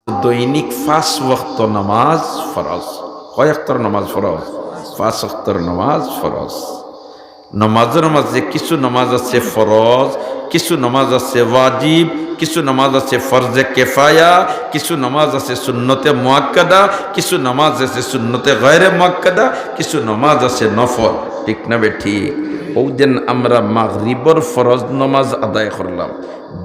দৈনিক 5 ওয়াক্ত নামাজ ফরজ। কয় ওয়াক্তের নামাজ ফরজ? 5 ওয়াক্তের নামাজ ফরজ। নামাজের মাঝে কিছু নামাজ আছে ফরজ, কিছু নামাজ আছে ওয়াজিব, কিছু নামাজ আছে ফরজে কেফায়া, কিছু নামাজ আছে সুন্নতে মুআক্কাদা, কিছু নামাজ আছে সুন্নতে গায়রে মুআক্কাদা, কিছু নামাজ আছে নফল। ঠিক না বে ঠিক? ওই দিন আমরা মাগরিবর ফরজ নামাজ আদায় করলাম।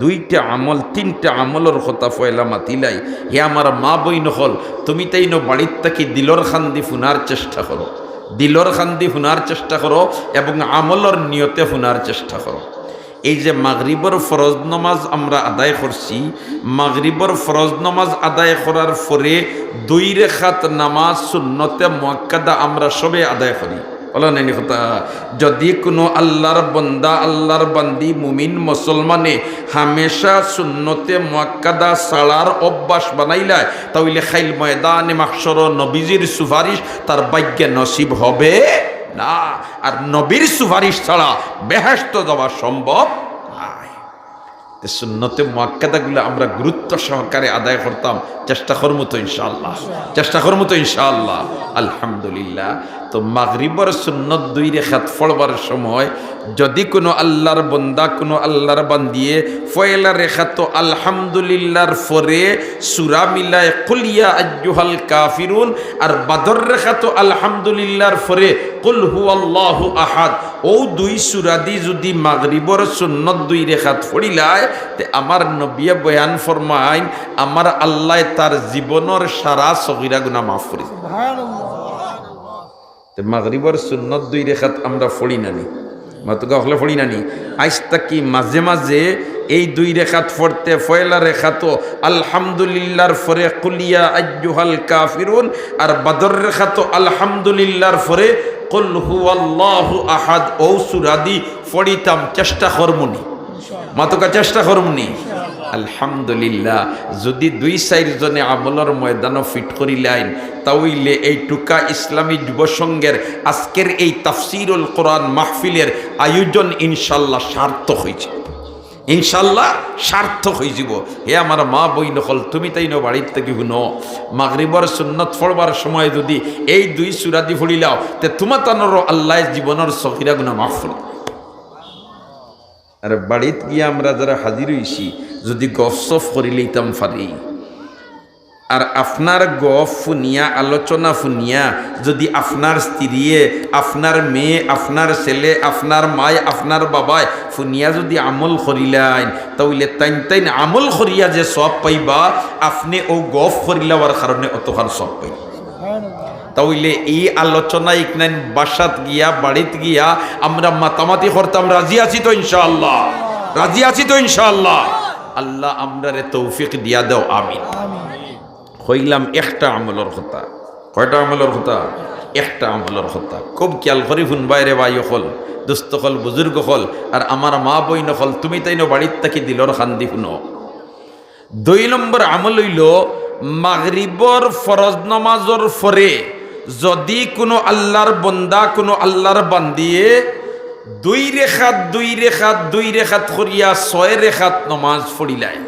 2টা আমল 3টা আমলের কথা ফয়লা মাতিলাই। হে আমার মা বই নহল, তুমি তাই ন বাড়ির থাকি দিলর খান্দি ফুনার চেষ্টা করো, দিলর খান্দি ফুনার চেষ্টা করো এবং আমলর নিয়তে ফুনার চেষ্টা করো। এই যে মাগরিবর ফরজ নামাজ আমরা আদায় করছি, মাগরিবর ফরজ নামাজ আদায় করার পরে 2 রাকাত নামাজ সুন্নতে মুআক্কাদা আমরা সবে আদায় করি। বলা নেই কথা, যদি কোনো আল্লাহর বন্দা আল্লাহর বান্দি মুমিন মুসলমানে হামেশা সুন্নতে মুআক্কাদা ছাড়ার অভ্যাস বানাইলায়, তাহলে খাইল ময়দানে মাহশর নবীজির সুপারিশ তার ভাগ্যে নসিব হবে না। আর নবীর সুপারিশ ছাড়া বেহেশত যাওয়া সম্ভব নয়। সুন্নতে মুআক্কাদাগুলো আমরা গুরুত্ব সহকারে আদায় করতাম, চেষ্টা করবো তো ইনশাআল্লাহ, চেষ্টা করবো তো ইনশাআল্লাহ। আলহামদুলিল্লাহ। তো মাগরিবর সুন্নত 2 রাকাত পড়বার সময় যদি কোনো আল্লাহর বন্দা কোনো আল্লাহর বান্দিয়ে পয়লা রেখাত আলহামদুলিল্লাহর পরে সূরা মিলায় কুল ইয়া আইয়ুহাল কাফিরুন, আর বাদর রেখাত আলহামদুলিল্লাহর পরে কুল হুয়াল্লাহু আহাদ, ও 2 সূরা দি যদি মাগরিবর সুন্নত 2 রাকাত পড়িলায়, তে আমার নবিয়ে বয়ান ফরমাইন আমার আল্লাহ তার জীবনের সারা সগীরা গুনাহ মাফ করে সুবহানাল্লাহ। মাগরিবর সুন্নত 2 রাকাত আমরা পড়ি নানি, মাতুকা হলে পড়ি নানি। আজ তাকি মাঝে মাঝে এই 2 রাকাত পড়তে পয়লা রেখাত আলহামদুলিল্লাহর পরে কুল ইয়া আইয়ুহাল কাফিরুন, আর বাদর রেখাত আলহামদুলিল্লাহর পরে কুল হুয়াল্লাহু আহাদ, ও সূরা দি পড়িতাম। চেষ্টা করমুনি, মাতুকা চেষ্টা করমুনি। আলহামদুলিল্লাহ। যদি 2-4 জনে আমলের ময়দানও ফিট করিলেন, তাহলে এই টুকা ইসলামী যুব সংঘের আজকের এই তাফসীরুল কোরআন মাহফিলের আয়োজন ইনশাল্লাহ সার্থক হয়েছে, ইনশাল্লাহ সার্থক হয়ে যাব। হে আমার মা বই নকল, তুমি তাই নো বাড়ির থেকে শুনো, মাগরিবর সুন্নত পড়বার সময় যদি এই 2 সূরা দি পড়িলাও, তে তোমার তানোর আল্লাহ জীবনের সগীরা গুনাহ মাফ করে। আর বাড়িতে গিয়ে আমরা যারা হাজির হইছি যদি গফসফ করি লইতাম পারি, আর আপনার গফ ফুনিয়া আলোচনা ফুনিয়া যদি আপনার স্ত্রীয়ে, আপনার মেয়ে, আপনার ছেলে, আপনার মায়, আপনার বাবায় ফুনিয়া যদি আমল করিলেন, তাহলে তাইন আমল করিয়া যে সব পাইবা, আপনি ও গফ করিলার কারণে অতখান সব পাইবা। তাহলে এই আলোচনা ইকনাইন বাসাত গিয়া বাড়িতে গিয়া আমরা মাতামাতি করতাম। রাজি আছি তো ইনশাআল্লাহ? রাজি আছি তো ইনশাআল্লাহ? আল্লাহ আমরারে তৌফিক দিয়া দাও, আমিন। কইলাম একটা আমলের কথা। কয়টা আমলের কথা? একটা আমলের কথা। খুব খেয়াল করি শুনবাই রে ভাই হল, দুস্থ হল, বুজুর্গ হল, আর আমার মা বই নকল, তুমি তাই বাড়ির থাকি দিলর খান্দি শুনো। 2 নম্বর আমল হইল মাগরিবর ফরজ নামাজর পরে যদি কোনো আল্লাহর বন্দা কোনো আল্লাহর বান্দিয়ে 2 রেখাত করিয়া 6 রেখাত নামাজ পড়িলায়,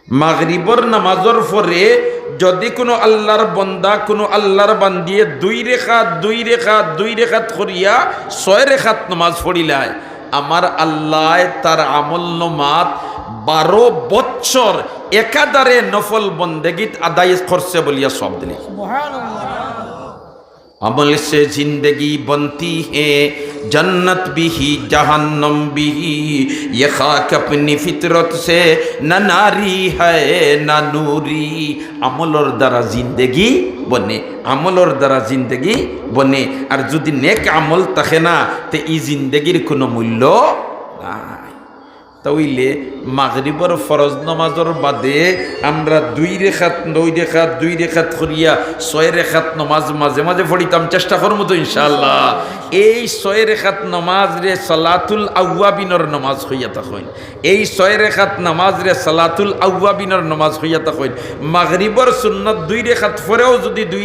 মাগরিবর নামাজর পরে যদি কোনো আল্লাহর বন্দা কোনো আল্লাহর বান্দিয়ে 2 রেখাত করিয়া 6 রেখাত নামাজ পড়িলায়, আমার আল্লাহ তার আমল নামাত 12 বছর একাধারে নফল বন্দেগীত আদায় করছে বলিয়া সব দিলে সুবহানাল্লাহ। अमल से जिंदगी बनती है, जन्नत भी ही जहन्नम भी ही, ये खाक अपनी फितरत से न नारी है न नूरी। আমলর দ্বারা জিন্দেগি বনে, আমলর দ্বারা জিন্দেগি বনে। আর যদি নেক আমল থাকে না, তে এই জিন্দেগির কোনো মূল্য নাই। তাইলে মাগরিবর ফরজ নামাজর বাদে আমরা 2 রেখাত করিয়া 6 রেখাত নামাজ মাঝে মাঝে পড়িতাম। চেষ্টা করবো তো ইনশাআল্লাহ। এই 6 রেখাত নামাজ রে সালাতুল আউয়াবিনর নামাজ হইয়া থাকেন, এই 6 রেখাত নামাজ রে সালাতুল আউয়াবিনর নামাজ হইয়া থাকেন। মাগরিবর সুন্নত 2 রেখাত পরেও যদি 2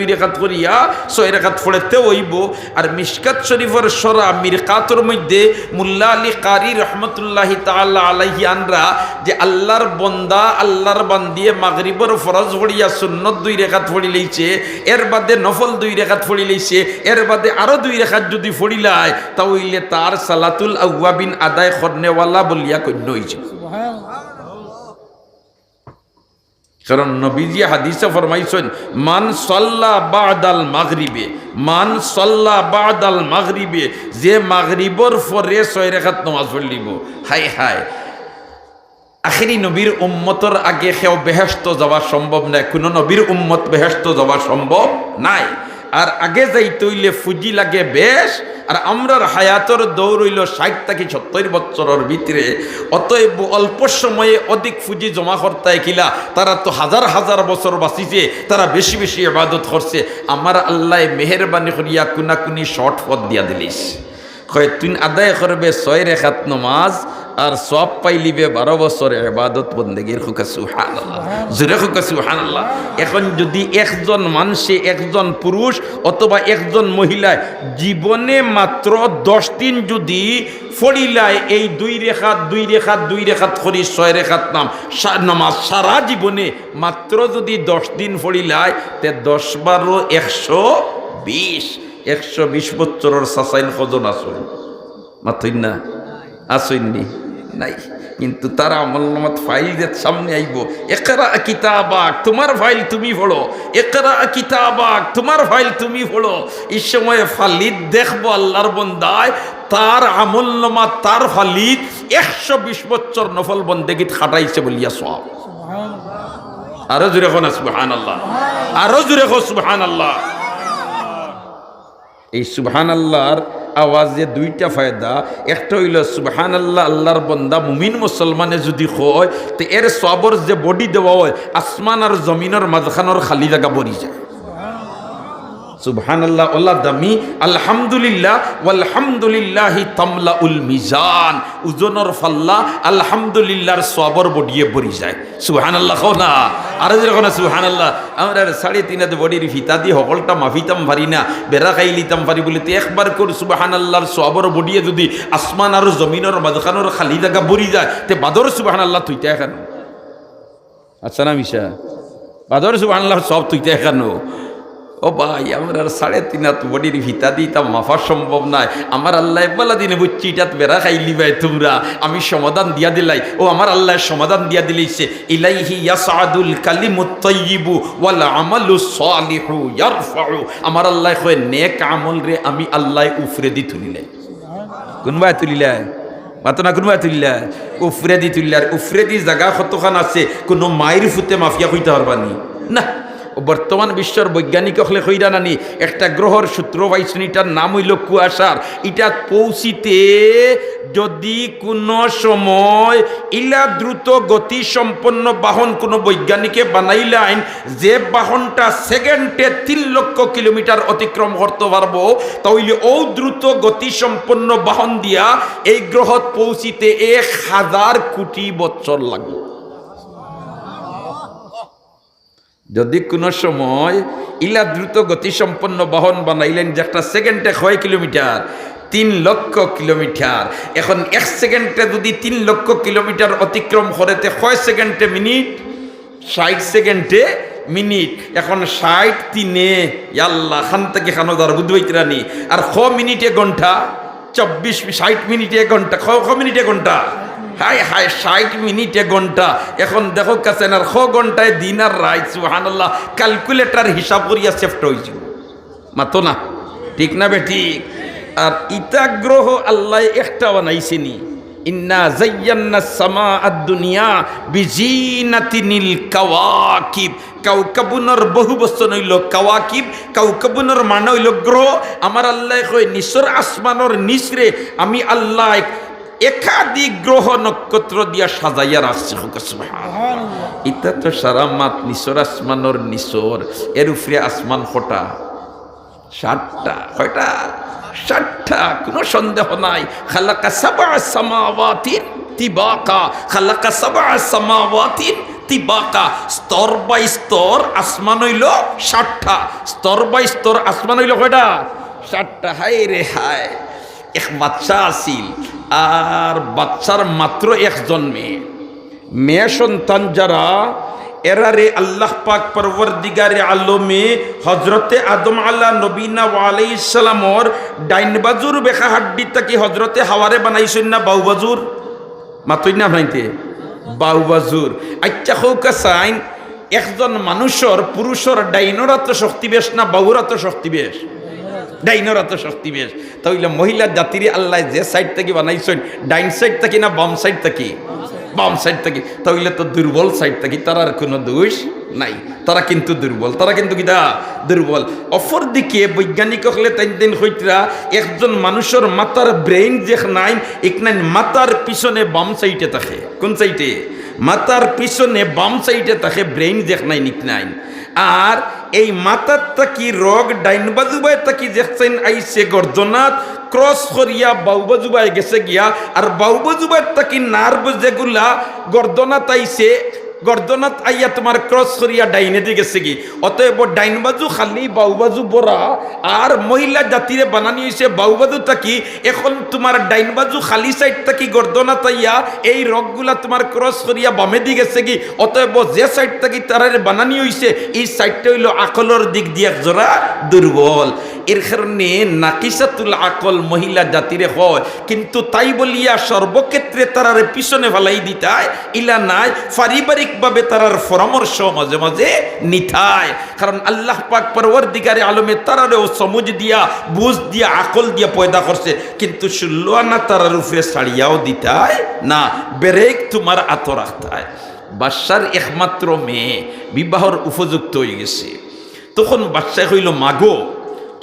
রেখাত করিয়া 6 রেখাত পড়তে হইব। আর মিশকাত শরীফের সরা মিরকাতর মধ্যে মুল্লা আলী কারি রহমতুল্লাহি তাআলা রহমতুল্লাহ আলাইহি আনরা যে আল্লাহর বন্দা আল্লাহর বান্দিয়ে মাগরিবর ফরজ পড়িয়া সুন্নত 2 রাকাত পড়ি লইছে, এর বাদে নফল 2 রাকাত পড়ি লইছে, এর বাদে আরো 2 রাকাত যদি পড়িলায় তাহলে তার সালাতুল আওয়াবিন আদায় করনেওয়ালা বলিয়া গণ্য হইছে। কারণ নবীজি হাদিসে ফরমাইছেন মান সাল্লা বাদাল মাগরিবে, মান সাল্লা বাদাল মাগরিবে, যে মাগরিবর পরে 6 রাকাত নামাজ পড়লিব, হায় হায় আখেরি নবীর উম্মতর আগে কেউ বেহেশত যাওয়া সম্ভব নাই, কোন নবীর উম্মত বেহেশত যাওয়া সম্ভব নাই। আর আগে যাইতে হইলে ফুজি লাগে বেশ, আর আমরার হায়াতর দৌড় হইল 60 থেকে 70 বছরের ভিতরে, অতএব অল্প সময়ে অধিক ফুজি জমা করতে কিলা, তারা তো হাজার হাজার বছর বাঁচিছে, তারা বেশি বেশি ইবাদত করছে। আমার আল্লাহ মেহেরবানি করিয়া কুনাকুনি শর্ট পথ দিয়া দিলিস, কয় তুই আদায় করবে 6 রাকাত নামাজ আর সব পাইলিবে 12 বছর ইবাদত বন্দেগীর। হুকা সুবহানাল্লাহ, জোরে হুকা সুবহানাল্লাহ। এখন যদি একজন মানুষে, একজন পুরুষ অথবা একজন মহিলায় জীবনে মাত্র 10 দিন যদি ফড়িলায় এই 2 রাকাত 2 রাকাত 2 রাকাত করি 6 রাকাত নামাজ সারা জীবনে মাত্র যদি 10 দিন ফড়িলায়, তে 10 12 120 120 বছরের সাসাইন খজন আসুন মাথুই না, আসুননি নাই। কিন্তু তারা আমলনামাত ফাইলের সামনে আইব, ইকরা কিতাবাক, তোমার ফাইল তুমি পড়ো, ইকরা কিতাবাক, তোমার ফাইল তুমি পড়ো। এই সময় ফালিদ দেখবো আল্লাহর বন্দায় তার আমলনামা, তার ফালিদ 120 বছর নফল বন্দেগীত খাটাইছে বলিয়া সওয়াব। আরো জোরে কোন সুবহানাল্লাহ, আরো জোরে কোন সুবহানাল্লাহ। এই সুবহানাল্লাহর আওয়াজে 2টা ফায়দা। একটা হইল সুবহানাল্লাহ আল্লাহর বান্দা মুমিন মুসলমানে যদি কয় তো এর সবর যে বডি দেওয়া হয় আসমান আর জমিনের মাঝখানের খালি জায়গা ভরি যায়। সুবহানাল্লাহ আল্লাহ দামি, আলহামদুলিল্লাহ ওয়ালহামদুলিল্লাহি তামলাউল মিজান, ওজনের ফাল্লা আলহামদুলিল্লাহর সবর বডিয়ে ভরি যায়। সুবহানাল্লাহ কও না, আর যখন সুবহানাল্লাহ। আমরা 3.5 বডির ফিতা দিয়ে সকলটা মাফিতাম পারি না, বেড়া খাই লিতাম পারি বলে তো একবার করে সুবহানাল্লাহর সবর বডিয়ে যদি আসমান আর জমিনের মাঝখানের খালি জায়গা ভরি যায়, তে বাদর সুবহানাল্লাহ তুইতে এখানো। আচ্ছা না মিশা, বাদর সুবহানাল্লাহ সব তুইতে এখানো। ও ভাই, আমরা 3.5 বডির ভিতা দিতাম মাফা সম্ভব নয়। আমার আল্লাহ বলা দিনে বুঝছি এটাত বেড়া খাইলি ভাই তোমরা, আমি সমাধান দিয়া দিলাই। ও আমার আল্লাহ সমাধান দিয়া দিলাইছে, ইলাইহি ইয়াসআদুল কালিমুত তাইয়্যিবু ওয়াল আমালুস সালিহু ইয়ারফাউ। আমার আল্লাহ কয় নেক আমল রে আমি আল্লাহ উফরে দি তুলিলাই। কোনবা তুলিলাই মাতো না, কোনবা তুলিলাই উফরে দি তুলিলার। উফরে দি জায়গা কতখান আছে, কোনো মায়ের ফুতে মাফিয়া কইতে পারবানি না। বর্তমান বিশ্বের বৈজ্ঞানিক হলে কইরা নানি একটা গ্রহর সূত্র পাইছেন, এটার নাম হইল কুয়াশার। এটা পৌঁছিতে যদি কোনো সময় ইলা দ্রুত গতি সম্পন্ন বাহন কোনো বৈজ্ঞানিকে বানাইলেন, যে বাহনটা সেকেন্ডে 3 লক্ষ কিলোমিটার অতিক্রম করতে পারবো, তাহলে ও দ্রুত গতি সম্পন্ন বাহন দিয়া এই গ্রহত পৌঁছিতে 1000 কোটি বছর লাগবে। যদি কোনো সময় ইলা দ্রুত গতিসম্পন্ন বাহন বানাইলেন, যে একটা সেকেন্ডে 6 কিলোমিটার, 3 লক্ষ কিলোমিটার। এখন 1 সেকেন্ডে যদি 3 লক্ষ কিলোমিটার অতিক্রম করেতে 6 সেকেন্ডে মিনিট, 60 সেকেন্ডে মিনিট। এখন 60 3 আল্লাহ খান থেকে খানোদার বুধবৈতরানি, আর 6 মিনিটে ঘন্টা, 24 60 মিনিটে ঘন্টা, 6 মিনিটে ঘন্টা, হায় হায় 60 মিনিটে ঘন্টা। এখন দেখো কাছে না 6 ঘন্টায় দিন আর রাত। সুবহানাল্লাহ, ক্যালকুলেটর হিসাব করিয়া সেফট হয়েছিল মাতো না, ঠিক না বেটি? আর ইতা গ্রহ আল্লাহ একটা বানাইছেনি, ইন্না যায়্যান্না সামাআদ দুনিয়া বিজিনাতিনিল কাওয়াকিব। কাউকাবুনের বহু বচন হইল কাওয়াকিব, কাউকাবুনের মানে হইল গ্রহ। আমার আল্লাহ কয় নিচর আসমানের নিচরে আমি আল্লাহ একাধিক গ্রহ নক্ষত্র দিয়া সাজাইয়া রাখছে। এটা তো সারা মাত নিচর আসমানোর নিচর, এর উপরে আসমান কটা? 7টা। কয়টা? 7টা, কোনো সন্দেহ নাই। খালাকা সাবআ সামাওয়াতিন তিবাকা, খালাকা সাবআ সামাওয়াতিন তিবাকা। স্তর বাই স্তর আসমান হইল 7টা, স্তর বাই স্তর আসমান হইল কয়টা? 7টা। হায় রে হায়, এক বাচ্চা আসিল, আর বাচ্চার মাত্র একজন মেয়ে। মেয়ে সন্তান যারা এরারে আল্লাহ পাক পরওয়ারদিগারে আলমে হজরতে আদম আল্লাহ নবীনা আলাইহিস সালামর ডাইন বাজুর বেখা হাড্ডি তাকি হজরতে হাওয়ারে বানাইছেন না বাউ বাজুর মাতই না ভাইতে বাউ বাজুর আচ্ছা হৌকা সাইন একজন মানুষের পুরুষের ডাইনরা তো শক্তি বেশ না বাউরা তো শক্তি বেশ ডাইনরা তো শক্তি বেশ তাহলে মহিলা জাতির আল্লাহ যে সাইড থেকে বানাইছেন ডাইন সাইড থেকে না বাম সাইড থেকে বাম সাইড থেকে তাহলে তো দুর্বল সাইড থেকে তার কোনো দোষ নাই তারা কিন্তু দুর্বল তারা কিন্তু কিটা দুর্বল অপর দিকে বৈজ্ঞানিক হলে তাই দিন হইতরা একজন মানুষের মাথার ব্রেইন যে নাই এক নাই মাথার পিছনে বাম সাইডে থাকে কোন সাইডে মাথার পিছনে বাম সাইডে থাকে ব্রেইন দেখ নাই নিক নাই আর এই মাথার তাকি রোগ ডাইন বাজুবাই তাকি দেখছেন আইসে গর্জনাত ক্রস করিয়া বাউবাজুবাই গেছে গিয়া আর বাউবাজুবাই তাকি নার্ভ যেগুলা গর্দনাত আইসে গর্দনাত আইয়া তোমার ক্রস করিয়া ডাইনে দিয়ে গেছে কি অতএব ডাইন বাজু খালি বাউবাজু বড়া আর মহিলা জাতিরে বানানি হয়েছে বাউবাজু তাকি এখন তোমার ডাইন বাজু খালি সাইড তাকি গর্দনাত আইয়া এই রগগুলা তোমার ক্রস করিয়া বামে দিয়ে গেছে কি অতএব যে সাইড তাকি তারারে বানানি হয়েছে এই সাইডটা হইল আকলের দিক দিয়ে জোড়া দুর্বল এর কারণে নাকিসাতুল আকল মহিলা জাতিরে হয় কিন্তু তাই বলিয়া সর্বক্ষেত্রে তারারে পিছনে ফেলাই দিতায় ইলা নাই পারিবারিক ভাবে তারার পরামর্শ মাঝে মাঝে নিতায় কারণ আল্লাহ পাক পরওয়ারদিগারে আলমে তারারেও সমুজ দিয়া বুঝ দিয়া আকল দিয়া পয়দা করছে কিন্তু শুল্লানা তারার উপরে ছাড়িয়াও দিতায় না ব্রেক তোমার আত রাখতায় বাদশার একমাত্র মেয়ে বিবাহর উপযুক্ত হয়ে গেছে তখন বাদশা হইল মাগো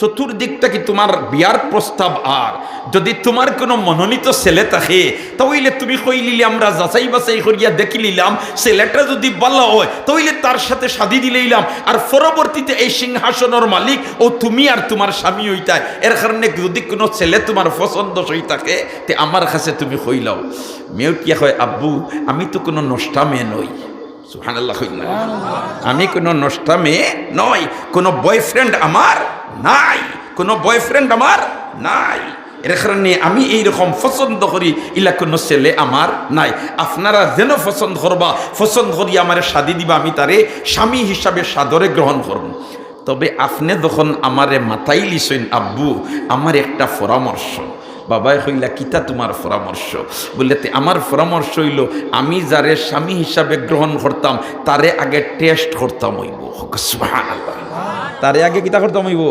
চতুর্দিকটা কি তোমার বিয়ার প্রস্তাব আর যদি তোমার কোনো মনোনীত ছেলে থাকে তাহলে তুমি কইলিলে আমরা যাচাই বাছাই করিয়া দেখি নিলাম ছেলেটা যদি ভালো হয় তাহলে তার সাথে শাদি দিলেইলাম আর পরবর্তীতে এই সিংহাসনের মালিক ও তুমি আর তোমার স্বামী হইতায় এর কারণে যদি কোনো ছেলে তোমার পছন্দ হই থাকে তে আমার কাছে তুমি কইলাও মেয়ে কি হয় আব্বু আমি তো কোনো নষ্টা মেয়ে নই সুবহানাল্লাহ কইলা আমি কোনো নষ্টা মেয়ে নই কোনো বয়ফ্রেন্ড আমার নাই কোনো বয়ফ্রেন্ড আমার নাই এর কারণে আমি এইরকম পছন্দ করি ইলা কোনো ছেলে আমার নাই আপনারা যেন পছন্দ করবা পছন্দ করি আমার শাদি দিবা আমি তারে স্বামী হিসাবে সাদরে গ্রহণ করব তবে আপনি যখন আমারে মাথায় লিছেন আব্বু আমার একটা পরামর্শ বাবাই কইলা কিতা তোমার পরামর্শ বললে আমার পরামর্শ হইল আমি যারে স্বামী হিসাবে গ্রহণ করতাম তারে আগে টেস্ট করতাম হইব সুবহানাল্লাহ তারে আগে কিতা করতাম হইব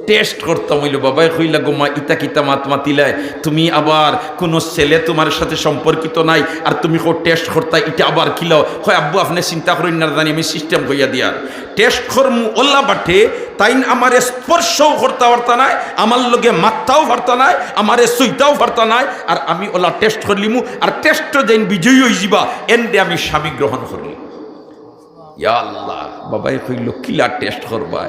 টেস্ট করতাম হইল বাবাই কইলা গোমা ইতা কিতা মাত মাতিলায় তুমি আবার কোনো ছেলে তোমার সাথে সম্পর্কিত নাই আর তুমি টেস্ট করতা এটা আবার কিলাও হয় আব্বু আপনি চিন্তা করেন না জানি আমি সিস্টেম কইয়া দিয়ার টেস্ট করমু ওল্লা বাটে তাই আমার স্পর্শও করতে পারতা নাই আমার লগে মাত্রাও পারতা নাই আমার সইতাও পারতা নাই আর আমি ওলা টেস্ট করলিমু আর টেস্ট যেন বিজয়ী হয়ে যাবা এনডে আমি স্বামী গ্রহণ করলি ইয়া আল্লাহ বাবাই কইল কিলা টেস্ট করবা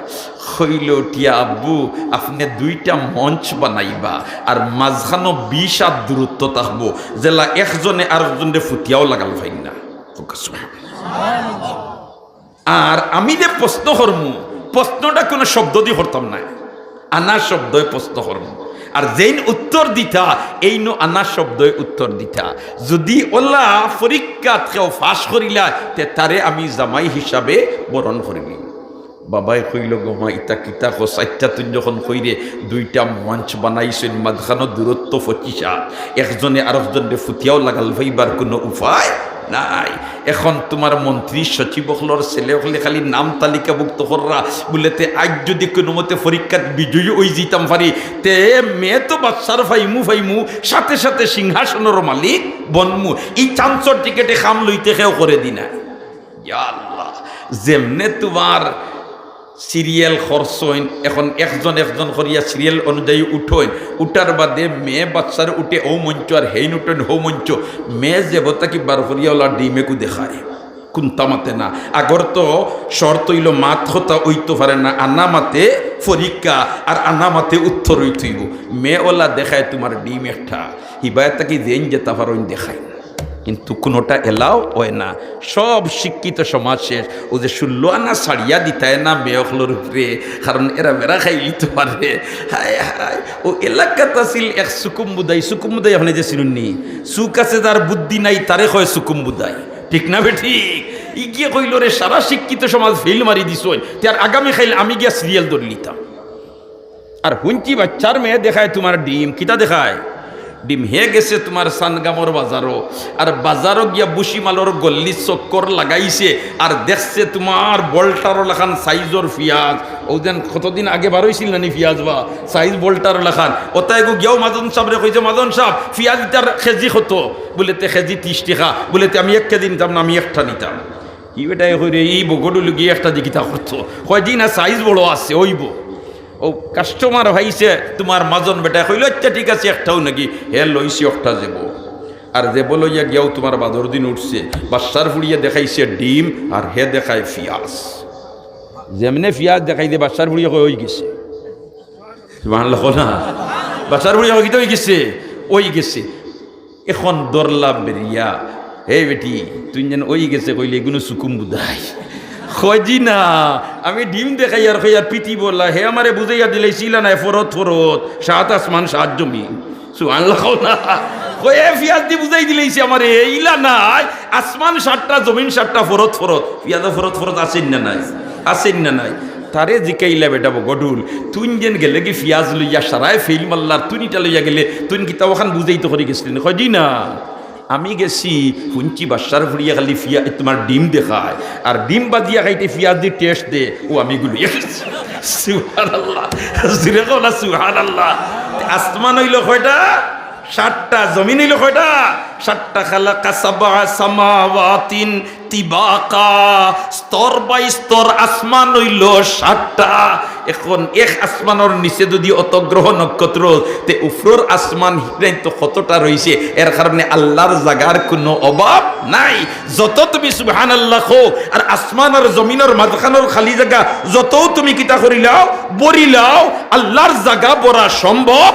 কইল টিয়া আব্বু আপনি দুইটা মঞ্চ বানাইবা আর মাঝখানো 20 হাত দূরত্ব থাকবো জেলা একজনে আরেকজনে ফুটিয়াও লাগাল ভাই না আর আমি যে প্রশ্ন করমু প্রশ্নটা কোনো শব্দ দিয়ে করতাম না আনা শব্দই প্রশ্ন করমু আর যেইন উত্তর দিতা এই নো আনা শব্দই উত্তর দিতা যদি ওলা পরীক্ষাত কেউ ফাঁস করিলা তে তারে আমি জামাই হিসাবে বরণ করিলি বাবাই কইল গোমা ইতা কিতা চারটা তুই যখন কইরে দুইটা মঞ্চ বানাইছেন মাঝখানো দূরত্ব 25 হাত একজনে আরেকজনে ফুটিয়াও লাগাল ভাইবার কোনো উপায় নাই এখন তোমার মন্ত্রী সচিব হলর ছেলে হলে খালি নাম তালিকাভুক্ত কররা বলেতে আজ যদি কোনো মতে পরীক্ষাত বিজয়ী ওই জিতাম পারি তে মেয়ে তো বাচ্চার ফাইমু সাথে সাথে সিংহাসনের মালিক বনমু এই চান্সর টিকেটে খাম লইতে খেয়েও করে দিনা ইয়া আল্লাহ যেমনে তোমার সিরিয়াল খরচ হইন এখন একজন করিয়া সিরিয়াল অনুযায়ী উঠোইন উঠার বাদে মেয়ে বাচ্চার উঠে ও মঞ্চ আর হেইন উঠেন হো মঞ্চ মেয়ে দেবতা কি বার করিয়া ওলা ডিমেকু দেখায় কুন্তা মাতে না আগর তো শর্ত হইল মাত হতা ওইতে পারে না আনা মাতে পরীক্ষা আর আনা মাতে উত্তর হইতেইব মেয়ে ওলা দেখায় তোমার ডিম একটা হিবায় তাকে জেন যেতা পারইন দেখায় কিন্তু কোনোটা এলাও হয় না। সব শিক্ষিত সমাজ শেষ। ও যে 16 আনা ছাড়িয়া দিতায় না মেয়কলোর উপরে, কারণ এরা বেড়া খাই দিতে পারে। হায় হায়, ও এলাকাত আছিল এক সুকুম্বুদাই। সুকুম্বুদাই আপনি যে চিনুননি, সুক আছে যার বুদ্ধি নাই তারে কয় সুকুম্বুদাই, ঠিক না বে ঠিক? ই গিয়ে কইল রে সারা শিক্ষিত সমাজ ফেল মারি দিস, তার আগামী খাইলে আমি গিয়া সিরিয়াল ধরে নিতাম। আর হুঞ্চি বাচ্চার মেয়ে দেখায় তোমার ডিম, কিতা দেখায়? ডিম। হে গেছে তোমার সানগামর বাজারও, আর বাজারও গিয়া বুসিমালর গল্লি চক্কর লাগাইছে, আর দেখছে তোমার বল্টারও লেখান সাইজর পিঁয়াজ। ও যেন কতদিন আগে বারোইছিল নানি পিঁয়াজ বা সাইজ বল্টারও লেখান। ওটাই গো গিয়াও মাজন সাহেবরে কইছে, মাজন সাহেব পিঁয়াজ ইটার কেজি কত? বলে তে কেজি 30 টাকা। বলে তে আমি 1 কেজি নিতাম না, আমি একটা নিতাম। কি বেটাই কইরে এই বগডুলু গিয়ে একটা দিকিতা করতো, কয় দিন না সাইজ বড় আছে ওইব। ও কাস্টমার হইছে তোমার মাজন বেটা কইল, আচ্ছা ঠিক আছে একটাও নাকি? হে লইছি একটা যাব। আর যে লইয়া গিয়াও তোমার বাদর দিন উঠছে, বাসার ফুড়িয়ে দেখাইছে ডিম, আর হে দেখায় পিঁয়াজ। যেমনে পিঁয়াজ দেখাই দিয়ে বাসার ফুড়িয়ে হয়ে গেছে, না বাসার ফুড়িয়ে হয়ে গেছে, ওই গেছে। এখন দরলা বেরিয়া, হে বেটি তুই যেন ওই গেছে কইলে এগুলো সুকুম বুধাই খজি না, আমি ডিম দেখাই আর খাই আর পিতি বললা। হে আমারে বুঝাইয়া দিলাইছিল না, ফরত ফরত 7 আসমান 7 জমিন। সুবহানাল্লাহ না, কয়ে পিয়াজ দি বুঝাই দিলাইছি আমারে, ইলা নাই আসমান 7টা জমিন 7টা, ফরত ফরত। পিয়াজ ফরত ফরত আছেন না নাই? আছেন না নাই? তারে জিকাইলা বেটা গডুল, তুই যেন গেলে কি পিয়াজ লইয়া সারায় ফেল মাল্লার, তুইটা লইয়া গেলে তুই কিতা ওখান বুঝাইতে করে গেছিলেন? খজি না, আমি গেছি হুঞ্চি বাসার ফুড়িয়া খালি ফিয়া তোমার ডিম দেখায়, আর ডিম বাজিয়া খাইতে পিঁয়াজ দিয়ে টেস্ট দে। ও আমি গুলিয়ে গেছি। সুবহানাল্লাহ, সুবহানাল্লাহ। আসমান হইল কয়টা? 7টা। জমিন হইল কয়টা? 7টা। খালাকা সাবআ সামাওয়াতিন তিবাকা, স্তর বাই স্তর আসমান হইল 7টা। এখন এক আসমানের নিচে যদি অত গ্রহ নক্ষত্র, তে উপরের আসমান হিরাই তো কতটা রয়েছে। এর কারণে আল্লাহর জায়গার কোনো অভাব নাই। যত তুমি সুবহানাল্লাহ কো, আর আসমান আর জমিনের মাঝখানের খালি জায়গা যত তুমি কিতা করিলাও বরিলাও, আল্লাহর জায়গা বড়া সম্ভব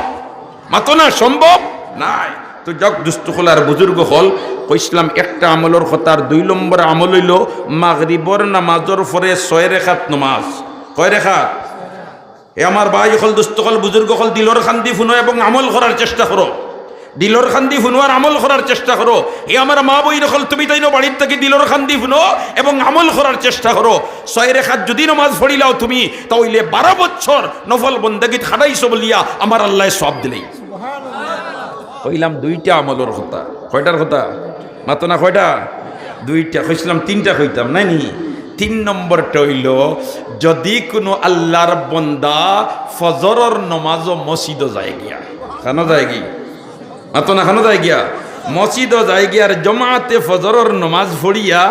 মাতো না, সম্ভব নাই। তো যাক দুস্থ হল আর বুজুর্গ হল, কইসলাম একটা আমলের কথার 2 নম্বর আমল হইল মাগরিবর নামাজের পরে 6 রেখাত নামাজ। কয় রেখাত? এ আমার ভাই হল, দুস্থ হল, বুজুর্গ হল, দিলর খান্দি ফুনো এবং আমল করার চেষ্টা করো। দিলর খান্দি ফুনো আর আমল করার চেষ্টা করো। এ আমার মা বই হল, তুমি তাই না বাড়ির থেকে দিলর খান্দি ফুনো এবং আমল করার চেষ্টা করো। 6 রেখাত যদি নামাজ পড়িলাও তুমি, তাহলে 12 বছর নফল বন্দেগী খাটাইছো বলিয়া আমার আল্লাহ সব দিলেই। কইলাম 2টা আমলের কথা। কয়টার কথা? মাতো না কয়টা? 2টা। কইছিলাম 3টা কইতাম নাই নি? 3 নম্বরটা হইল, যদি কোনো আল্লাহর বন্দা ফজরের নামাজও মসজিদও যায় গিয়া, খানো যায় গিয়া, মাতো না খানো যায় গিয়া, মসজিদও যায় গিয়া, আর জমাতে ফজরের নামাজ পড়িয়া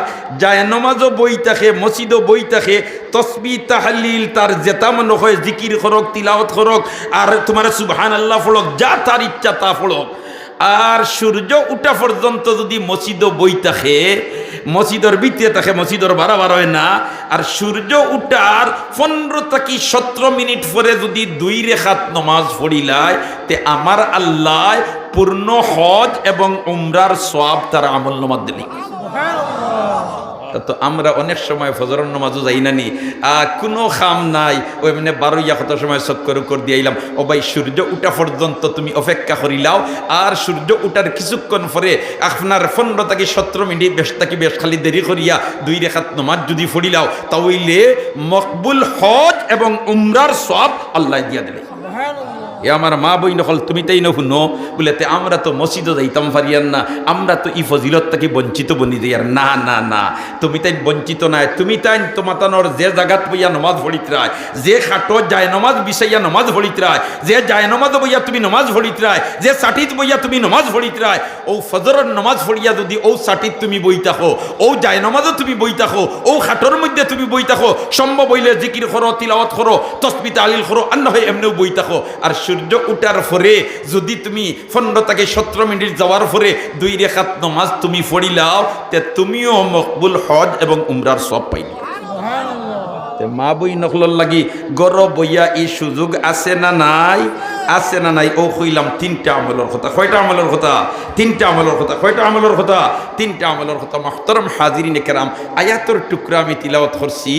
যায় নামাজও বই থাকে, মসজিদও বই থাকে, তসবিহ তাহলিল তার যেটা মনে হয় জিকির করক, তিলাওয়াত করক, আর তোমার সুবহানাল্লাহ পড়ক, যা তার ইচ্ছা তা পড়ক। আর সূর্য উঠা পর্যন্ত যদি মসজিদও বই থাকে, মসজিদের ভিতরে থাকে, মসজিদের বাড়াবার হয় না। আর সূর্য উঠার 15 থেকে 17 মিনিট পরে যদি 2 রেখাত নামাজ পড়িলায়, তে আমার আল্লাহ পূর্ণ হজ এবং উমরার সওয়াব তার আমল নামাত দিলেন। তো আমরা অনেক সময় ফজরের নামাজও যাই না নি, কোনো খাম নাই, ওই মানে 12 কত সময় চক্কর করে দিয়ে আইলাম। ও ভাই, সূর্য উঠা পর্যন্ত তুমি অপেক্ষা করিলাও, আর সূর্য উঠার কিছুক্ষণ পরে আপনার 15 থেকে 17 মিনিট বেশ থাকি বেশ খালি দেরি করিয়া 2 রেখাত নামাজ যদি পড়িলাও, তাহলে মকবুল হজ এবং উমরার সওয়াব আল্লাহ দিয়া দিলে। এ আমার মা বই নকল, তুমি তাই শুনো বলে, আমরা তো মসজিদও যাইতাম পারিয়ার না, আমরা তো ই ফজিলত থেকে বঞ্চিত বনি দিয়ার না। না না, তুমি তাই বঞ্চিত নাই। তুমি তাই তোমাতানোর যে জায়গাত বইয়া নমাজ ভরিত রায়, যে খাটো যায় নমাজ বিষাইয়া নমাজ ভরিত রায়, যে যায় নমাজ বইয়া তুমি নমাজ ভরিত রায়, যে সাটিত বইয়া তুমি নমাজ ভরিত রায়, ও ফজরের নমাজ ভরিয়া যদি ও সাটিত তুমি বই থাকো, ও যায় নমাজও তুমি বই থাকো, ও খাটোর মধ্যে তুমি বই থাকো, সম্ভব হইলে জিকির করো, তিলাওয়াত করো, তসবিহ তাহলিল করো, আর না হয় এমনিও বই থাকো। আর সূর্য উঠার পরে যদি তুমি 15 থেকে 17 মিনিট যাওয়ার পরে 2 রেখাত নামাজ তুমি পড়িলাও, তে তুমিও মকবুল হজ এবং উমরার সব পাইবে। মা বই নকলর লাগি গর বইয়া এই সুযোগ আছে না নাই? আছে না নাই? ও কইলাম তিনটা আমলের কথা। কয়টা আমলের কথা? তিনটা আমলের কথা। কয়টা আমলের কথা? তিনটা আমলের কথা। মুহতারাম হাজিরিনে কেরাম, আয়াতের টুকরা আমি তিলাওয়াত করছি।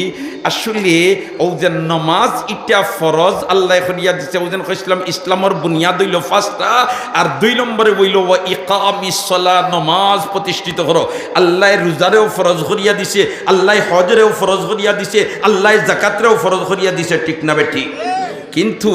আসলে ও যে নামাজ ইটা ফরজ আল্লাহ করিয়া দিছে। ও যেন কইছিলাম ইসলামের বুনিয়াদ হইল ফার্স্টটা, আর 2 নম্বরে বইল ওয়া ইকামিস সালাহ, নামাজ প্রতিষ্ঠিত করো। আল্লাহ রোজারেও ফরজ করিয়া দিছে, আল্লাহ হজরেও ফরজ করিয়া দিছে, আল্লাহ যাকাতরেও ফরজ করিয়া দিছে, ঠিক না বেঠি? কিন্তু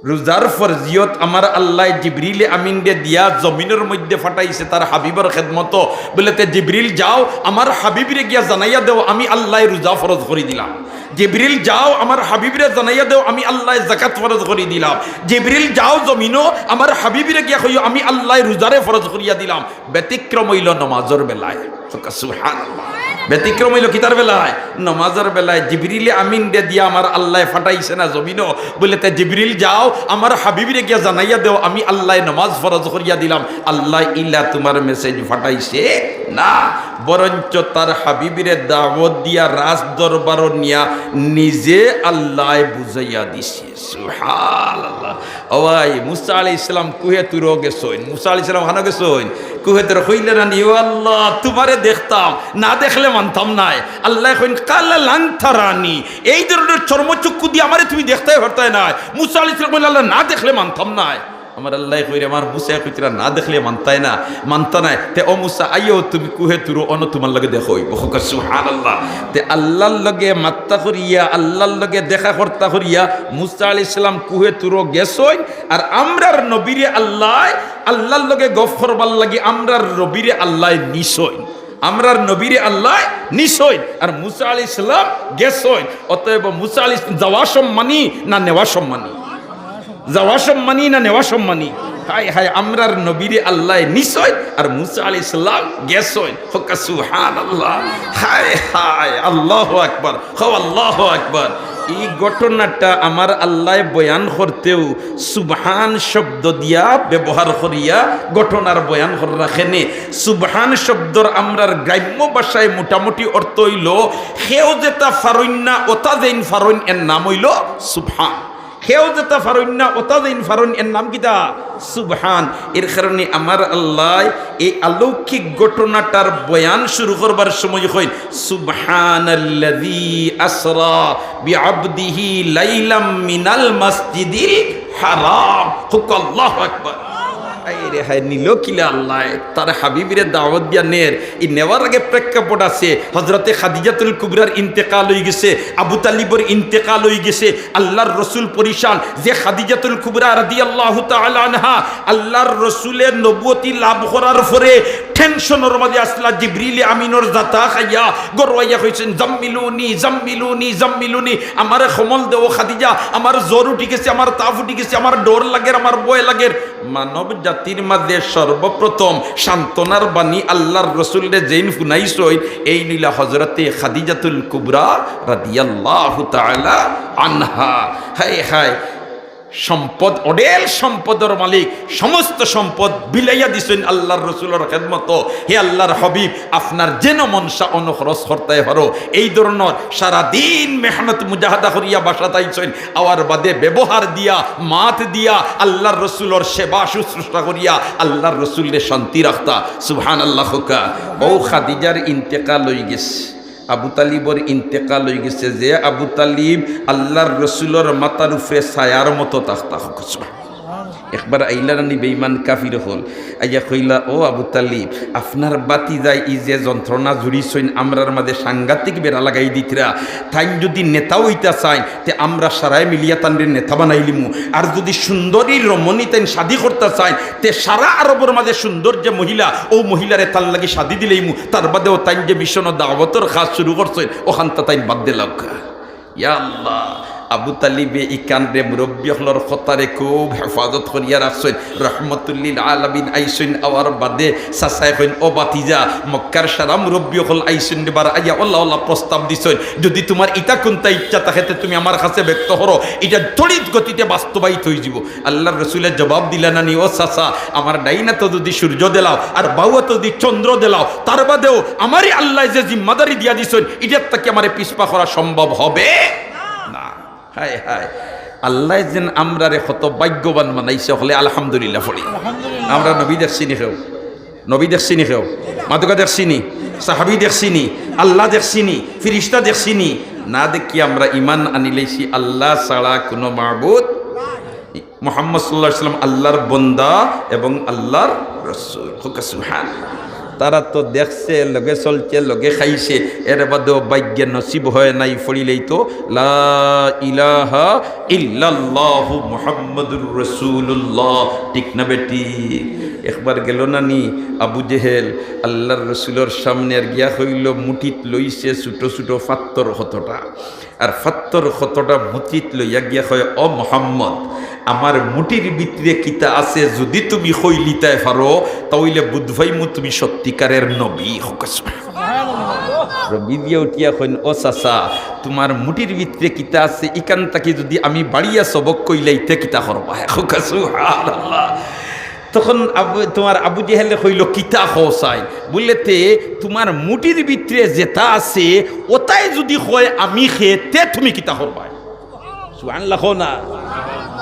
রোজার ফরজিয়ত আমার আল্লাহ জিবরিল আমিন দে দিয়া জমিনের মধ্যে ফাটাইছে তার হাবিবের খেদমত। বলেতে জিবরিল যাও আমার হাবিবরে গিয়া জানাইয়া দেও আমি আল্লাহ রোজা ফরজ করে দিলাম। জিবরিল যাও আমার হাবিবরে জানাইয়া দেও আমি আল্লাহ যাকাত ফরজ করে দিলাম। জিবরিল যাও জমিনও আমার হাবিবরে গিয়া কইও আমি আল্লাহ রোজারে ফরজ করিয়া দিলাম। ব্যতিক্রম হইল নামাজের বেলায়। সুবহানাল্লাহ। ব্যতিক্রম হইল কিতার বেলায়? নামাজের বেলায় জিবরিল আমিন দে দিয়া আমার আল্লাহ ফাটাইছে না জমিনও। বলেতে জিবরিল যাও আমার হাবিবরে গিয়া জানাইয়া দেও আমি আল্লাহ নামাজ ফরজ করিয়া দিলাম। আল্লাহ ইল্লা তোমার মেসেজ ফাটাইছে না, বরঞ্চ তার হাবিবরে দাওয়াত দিয়া রাজ দরবার নিয়া নিজে আল্লাহ বুঝাইয়া দিছে। সুবহানাল্লাহ। ওই মুসা আলাইহিস সালাম কুহে তুর গেছইন। মুসা আলাইহিস সালাম হানা গেছইন কুহে তোর কইলেন ও আল্লাহ তোমারে দেখতাম, না দেখলে মানতাম নাই। আল্লাহ কইন কালা লান তারানি, এই ধরনের চর্মচক্ষু দিয়ে আমারে তুমি দেখতে পারতাই না। মুসা আলাইহিস সালাম কইলেন আল্লাহ না দেখলে মানতাম নাই। আমার আল্লাহ কইরে আমার মুসা কইতরা না দেখলে মানতাই না, মানতা নাই। তে ও মুসা আইও তুমি কুহে তুরো অন তোমার লগে দেখো। সুবহানাল্লাহ। তে আল্লাহর লগে মাত্তা করিয়া আল্লাহর লগে দেখা কর্তা করিয়া মুসা আলাইহিস সালাম কুহে তুরো গেছইন। আর আমরার নবীরে আল্লাহর লগে গফ করবার লাগি আমরার নবীরে আল্লাহ নিছইন। আমরার নবীরে আল্লাহ নিছইন আর মুসা আলাইহিস সালাম গেছইন। অতএব মুসা আলাইহিস যাওয়া সম্মানী না নেওয়া সম্মানী? যাওয়া সম্মানী না নেওয়া সম্মানী? হায় হায়, আমরার নবীরে আল্লাহ নিছইন আর মুসা আলাইহিস সালাম গেছইন। সুবহানাল্লাহ। হায় হায়, আল্লাহু আকবার। আল্লাহু আকবার। এই ঘটনাটা আমার আল্লাহ বয়ান করতেও সুবহান শব্দ দিয়া ব্যবহার করিয়া ঘটনার বয়ান করে রাখেনে। সুবহান শব্দর আমরার গ্রাম্য ভাষায় মোটামুটি অর্থ হইল হেও যেটা ফারইন না ওতা যেইন ফারইন, এর নাম হইল সুবহান। হেও যেটা ফারইন না ওতা যেইন ফারইন, এর নাম কিতা? সুবহান। এর কারণে আমার আল্লাহ এই অলৌকিক ঘটনাটার বয়ান শুরু করবার সময় কইন সুবহানাল্লাযী আসরা বিআবদিহি লাইলাম মিনাল মাসজিদিল হারাম। আল্লাহু আকবার। আরে হায়, নিল কিলা আল্লাহ তার হাবিবিরে দাওয়াত দিয়া নের। এই নেওয়ার আগে প্রেক্ষাপট আছে। হযরতে খাদিজাতুল কুবরার ইন্তেকাল হয়ে গেছে, আবু তালিবর ইন্তেকাল হয়ে গেছে। আল্লাহর রসুল পরিশান। যে খাদিজাতুল কুবরা রাদিয়াল্লাহু তাআলা আনহা আল্লাহর রসুলের নবুয়তি লাভ করার পরে টেনশনের মাঝে আসলা জিবরিল আমিনর জাতা খাইয়া গরওয়াইয়া কইছেন জাম্মিলুনি জাম্মিলুনি জাম্মিলুনি, আমারে খমল দেও খাদিজা, আমার জ্বর উঠি গেছে, আমার তাপ উঠি গেছে, আমার ডর লাগে, আমার ভয় লাগে। মানব জাতির মাঝে সর্বপ্রথম সান্ত্বনার বাণী আল্লাহর রসুলরে যেইন শুনাইছই এই নীলা হযরতে খাদিজাতুল কুবরা রাদিয়াল্লাহু তাআলা আনহা। হায় হায়, সম্পদ, অডেল সম্পদের মালিক, সমস্ত সম্পদ বিলাইয়া দিছেন আল্লাহর রসুলের খেদমত। হে আল্লাহর হাবিব, আপনার যেন মনসা অনুখরচ করতে পারো এই ধরনের সারাদিন মেহনত মুজাহাদা করিয়া বাসা তাইছেন। আওয়ার বাদে ব্যবহার দিয়া মাত দিয়া আল্লাহর রসুলের সেবা শুশ্রূষা করিয়া আল্লাহর রসুলের শান্তি রাখতা। সুবহানাল্লাহ। ও খাদিজার ইন্তেকাল হয়ে গেছে, আবু তালিবর ইন্তেকাল হয়ে গেছে। যে আবু তালিব আল্লাহর রসুলের মাথার উপরে ছায়ার মতো তাকতা। একবার আইলা রানি বেঈমান কাফির হল, আইয়া কইলা ও আবু তালিব আপনার বাতি যায় ই যে যন্ত্রণা জুড়িছইন আমরার মাঝে সাংঘাতিক বেড়া লাগাই দিতরা। তাই যদি নেতা হইতা চাই তে আমরা সারাই মিলিয়া তানরে নেতা বানাইলিমু। আর যদি সুন্দরী রমণী তাই শাদি করতে চাই তে সারা আরবের মাঝে সুন্দর যে মহিলা ও মহিলারে তার লাগি শাদি দিলেইমু। তার বাদেও তাই যে ভীষণ দাওয়াতর কাজ শুরু করছেন ওখানটা তাই বাদ দিলাম। ইয়া আল্লাহ। আবু তালিবে ইকানরে মুরব্বী হলর খতারে খুব হেফাজত করিয়া রাখছেন। রহমতুল্লিল আলামিন আইসেন। আওয়ার বাদে চাচাই কইন ও বাতিজা মক্কার সারা মুরব্বী হল আইসেন দেবার আইয়া আল্লাহ আল্লাহ প্রস্তাব দিছেন যদি তোমার ইটা কোনটা ইচ্ছা থাকে তুমি আমার কাছে ব্যক্ত করো, এটা তড়িৎ গতিতে বাস্তবায়িত হয়ে যাব। আল্লাহর রসুলের জবাব দিলেন না নি ও চাচা আমার ডাইনা তো যদি সূর্য দিলাও আর বাউয়া তো যদি চন্দ্র দিলাও, তার বাদেও আমারই আল্লাহ যে জিম্মাদারি দিয়া দিছেন এটার থেকে আমার পিছপা করা সম্ভব হবে না। হায় হায়, আল্লাহ যেন আমরা রে কত ভাগ্যবান বানাইছে হলে আলহামদুলিল্লাহ পড়ি। আমরা নবী দেখছি নি খেও, নবী দেখছি নি খেও, মাদুকা দেখছি নি, সাহাবি দেখছি নি, আল্লাহ দেখছি নি, ফিরিস্তা দেখছি নি, না দেখি আমরা ইমান আনিলেছি আল্লাহ ছাড়া কোনো মাবুদ, মুহাম্মদ সাল্লাল্লাহু আলাইহি ওয়াসাল্লাম আল্লাহর বান্দা এবং আল্লাহর রাসূল। সুবহানাল্লাহ। তারা তো দেখছে, লগে চলছে, লগে খাইছে, এর বাদেও ভাগ্য নসিব হয় নাই ফড়িলেই তো লা ইলাহা ইল্লাল্লাহু মুহাম্মাদুর রাসূলুল্লাহ, ঠিক না বেটি? একবার গেল না নি আবু জেহেল আল্লাহর রসুলের সামনে আর গিয়া হইল, মুঠিত লইছে ছোটো ছোটো ফাত্তর হতটা, আর ফাত্তর হতটা মুঠিত লইয়া গিয়া হয়, ও মোহাম্মদ, আমার মুঠির ভিতরে কিতা আছে যদি তুমি হইলিতায় পারো তাহলে বুধভাইমু তুমি সত্যিকারের নবী। রবি দিয়ে উঠিয়া কইন, ও চাচা, তোমার মুঠির ভিতরে কিতা আছে ইকান তাকে যদি আমি বাড়িয়া সবক কইলাইতে কিতা করবা? সুবহানাল্লাহ। তখন তোমার আবু জেহেলে কইল, কিতা হসাই বললেতে তোমার মুঠির ভিতরে যেটা আছে ওটাই যদি হয় আমি খেতে তুমি কিতা করবা? সুবহানাল্লাহ না,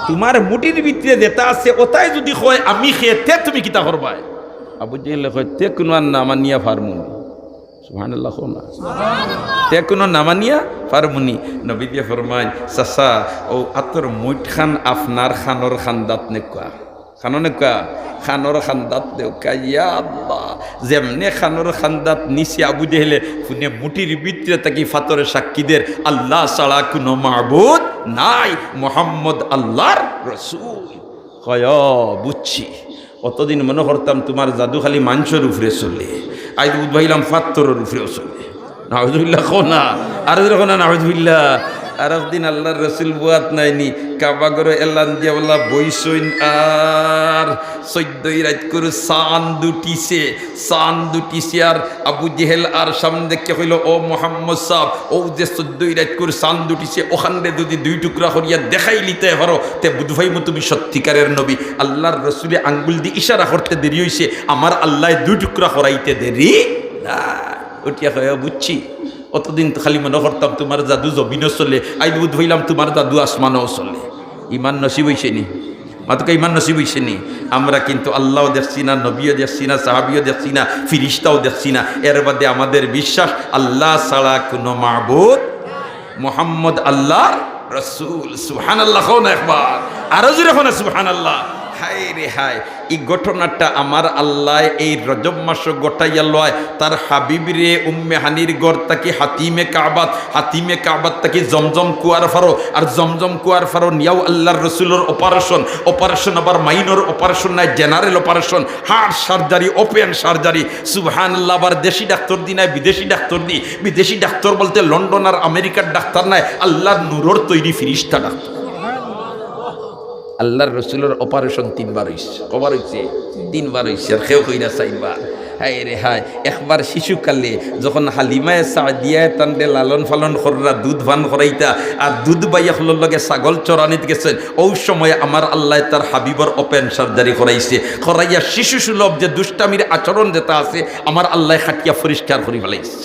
তোমার মুঠির ভিতরে যেটা আছে ওটাই যদি হয় আমি খেতে তুমি কিতা করবা? আবু জেহেলে কয়, তে কোনো নামানিয়া ফারমুনি। সুবহানাল্লাহ না, তে কোনো নামানিয়া ফারমুনি। নবী দিয়ে ফরমায়, চাচা ও আতর মুঠ খান আপনার খানর খান্দাত নেকা, খাননে কা খানর খান্দাত দেউকা, ইয়া আল্লাহ, যেমনে খানর খান্দাত নিচে আবু জেহেলে ফুনে মুঠির ভিতরে তাকি ফাতরের সাক্ষীদের আল্লাহ ছাড়া কোনো মাবুদ নাই, মোহাম্মদ আল্লাহর রসুল। কয় বুঝছি, অতদিন মনে করতাম তোমার জাদু খালি মানুষের উপরে চলে, আজ বুঝবাইলাম ফাত্তরের উপরেও চলে। নাউজুবিল্লাহ কো না, আর যখন নাউজুবিল্লাহ। আর একদিন আল্লাহর রসুল বুয়াত নাইনি, কাবাগরে এলান দিয়া বলা বইসইন, আর 14 রাত করে চাঁদ দুটিছে, আর আবু জেহেল আর সামনে দেখে কইল, ও মোহাম্মদ সাহেব, ও যে 14 রাত করে চাঁদ দুটিছে ওখানে যদি 2 টুকরা করিয়া দেখাই লিতে পারো তে বুধভাইমু তুমি সত্যিকারের নবী। আল্লাহর রসুলে আঙ্গুল দিয়ে ইশারা করতে দেরি হইছে, আমার আল্লাহ 2 টুকরা করাইতে দেরি না। উঠিয়া কয়, বুঝছি, অতদিন তো খালি মনে করতাম তোমার জাদু জমিনও চলে, আই বুধ হইলাম তোমার জাদু আসমানও চলে। ইমান নসিব হইছে নি? মাতুকা ইমান নসিব হইছে নি? আমরা কিন্তু আল্লাহও দেখছি না, নবীও দেখছি না, সাহাবিও দেখছি না, ফিরিস্তাও দেখছি না, এর বাদে আমাদের বিশ্বাস আল্লাহ ছাড়া কোনো মাবুদ, মুহাম্মদ আল্লাহর রাসূল। সুবহানাল্লাহ না একবার, আরো জোরে কোন সুবহানাল্লাহ। হায় রে হায়, এই ঘটনাটা আমার আল্লাহ এই রজব মাস গোটাইয়া লয়, তার হাবিবরে উম্মে হানির গড় তাকে হাতিমে কাবাত তাকে জমজম কুয়ার ফারো, আর জমজম কুয়ার ফারো নিয়াও আল্লাহর রসুলের অপারেশন আবার মাইনর অপারেশন নাই, general operation, heart surgery, open surgery. সুবহানাল্লাহ। আবার দেশি ডাক্তার দি নাই, বিদেশি ডাক্তার দি। বিদেশি ডাক্তার বলতে লন্ডন আর আমেরিকার ডাক্তার নাই, আল্লাহর নূরের তৈরি ফিরিস্তা ডাক্তার। আল্লাহর রসুলের অপারেশন 3 বার হয়েছে। কবার হয়েছে? 3 বার হয়েছে, আর কেউ কইরা 4 বার। হায় রে হায়, একবার শিশুকালে যখন হালিমায় সাদিয়ায় তান্ডে লালন পালন কররা, দুধ ভান করাইতা, আর দুধ বাইয়া হলোর লগে ছাগল চরানিত গেছেন, ওই সময় আমার আল্লাহ তার হাবিবর ওপেন সার্জারি করাইয়া শিশু সুলভ যে দুষ্টামির আচরণ যেটা আছে আমার আল্লাহ খাটিয়া পরিষ্কার করে ফেলাইছে।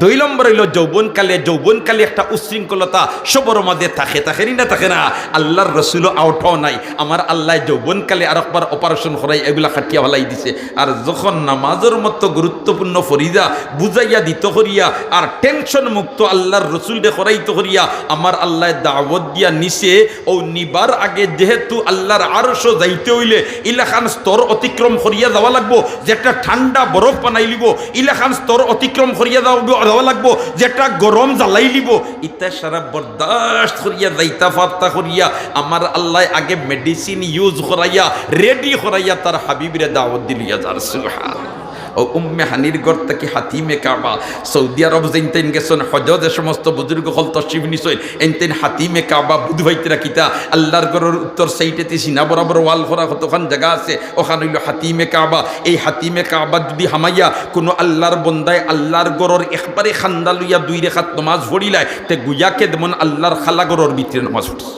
2 নম্বর হইল যৌবনকালে একটা উশৃঙ্খলতা সবর মধ্যে থাকে না, আল্লাহর রসুলও আউটও নাই, আমার আল্লাহ যৌবনকালে আর একবার অপারেশন করাই এগুলা খাটিয়া ভালাই দিছে। আর যখন নামাজের মতো গুরুত্বপূর্ণ ফরিদা বুঝাইয়া দিত করিয়া আর টেনশন মুক্ত আল্লাহর রসুলকে করাইত করিয়া আমার আল্লাহ দাওয়াত দিয়া নিছে, ও নিবার আগে যেহেতু আল্লাহর আরশো যাইতে হইলে ইলাখান স্তর অতিক্রম করিয়া যাওয়া লাগবো, যেটা ঠান্ডা বরফ বানাই লিব, ইলাখান স্তর অতিক্রম করিয়া দেওয়া লাগবো, যেটা গরম জ্বালাই লিব, ইতা সারা বরদাস্ত করিয়া যাইতা ফাত্তা করিয়া আমার আল্লাহ আগে মেডিসিন ইউজ করাইয়া রেডি করাইয়া তার হাবিবরে দাওয়াত দিলিয়া যার। সুবহানাল্লাহ। ও উম্মে হানির ঘর থেকে হাতিমে কাবা, সৌদি আরব যেতেন গেছেন হজে সমস্ত বুজুর্গ হল তশরিফ নিছেন, এনতেন হাতিমে কাবা বুধভাইতে রাখিতা আল্লাহর ঘরের উত্তর সাইডেতে সিনা বরাবর ওয়াল করা কতক্ষণ জায়গা আছে, ওখানে হইল হাতিমে কাবা। এই হাতিমে কাবা যদি হামাইয়া কোনো আল্লাহর বন্দায় আল্লাহর ঘরের একবারে খান্দা লইয়া 2 রেখাত নামাজ পড়িলায়, তে গুয়াকে যেমন আল্লাহর খালা ঘরের ভিতরে নামাজ পড়ছে।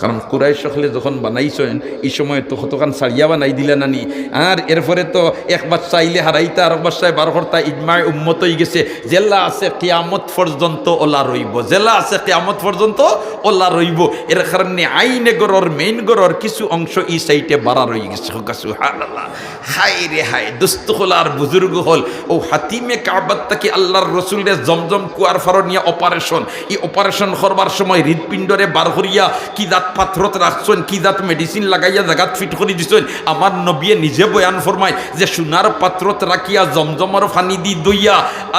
কারণ কুরাইশ সকলে যখন বানাইছেন এই সময় তো কতখান সারিয়া বানাই দিলে নানি আর এরপরে তো একবার চাইলে হারাইতা আর একবার চাই বার করতা ইজমায় উম্মত হয়ে গেছে জেলা আছে কিয়ামত পর্যন্ত ওলা রইব জেলা আছে কিয়ামত পর্যন্ত ওলা রইব এর কারণে আইনে গরর মেইন গরর কিছু অংশ এই সাইটে বাড়া রয়ে গেছে সুবহানাল্লাহ হাই রে হাই দুস্থ হল আর বুজুর্গ হল ও হাতিমে কাবাত থেকে আল্লাহর রসুলের জমজম কুয়ার ফারো নিয়ে অপারেশন এই অপারেশন করবার সময় হৃদপিণ্ডরে বার করিয়া কি দাঁত পাথরত রাখছেন কি দাঁত মেডিসিন লাগাইয়া জাগাত ফিট করে দিছেন আমার নবিয়ে নিজে বয়ান ফরমায় যে সোনার পাত্রত রাখিয়া জমজমর ফানি দি দইয়া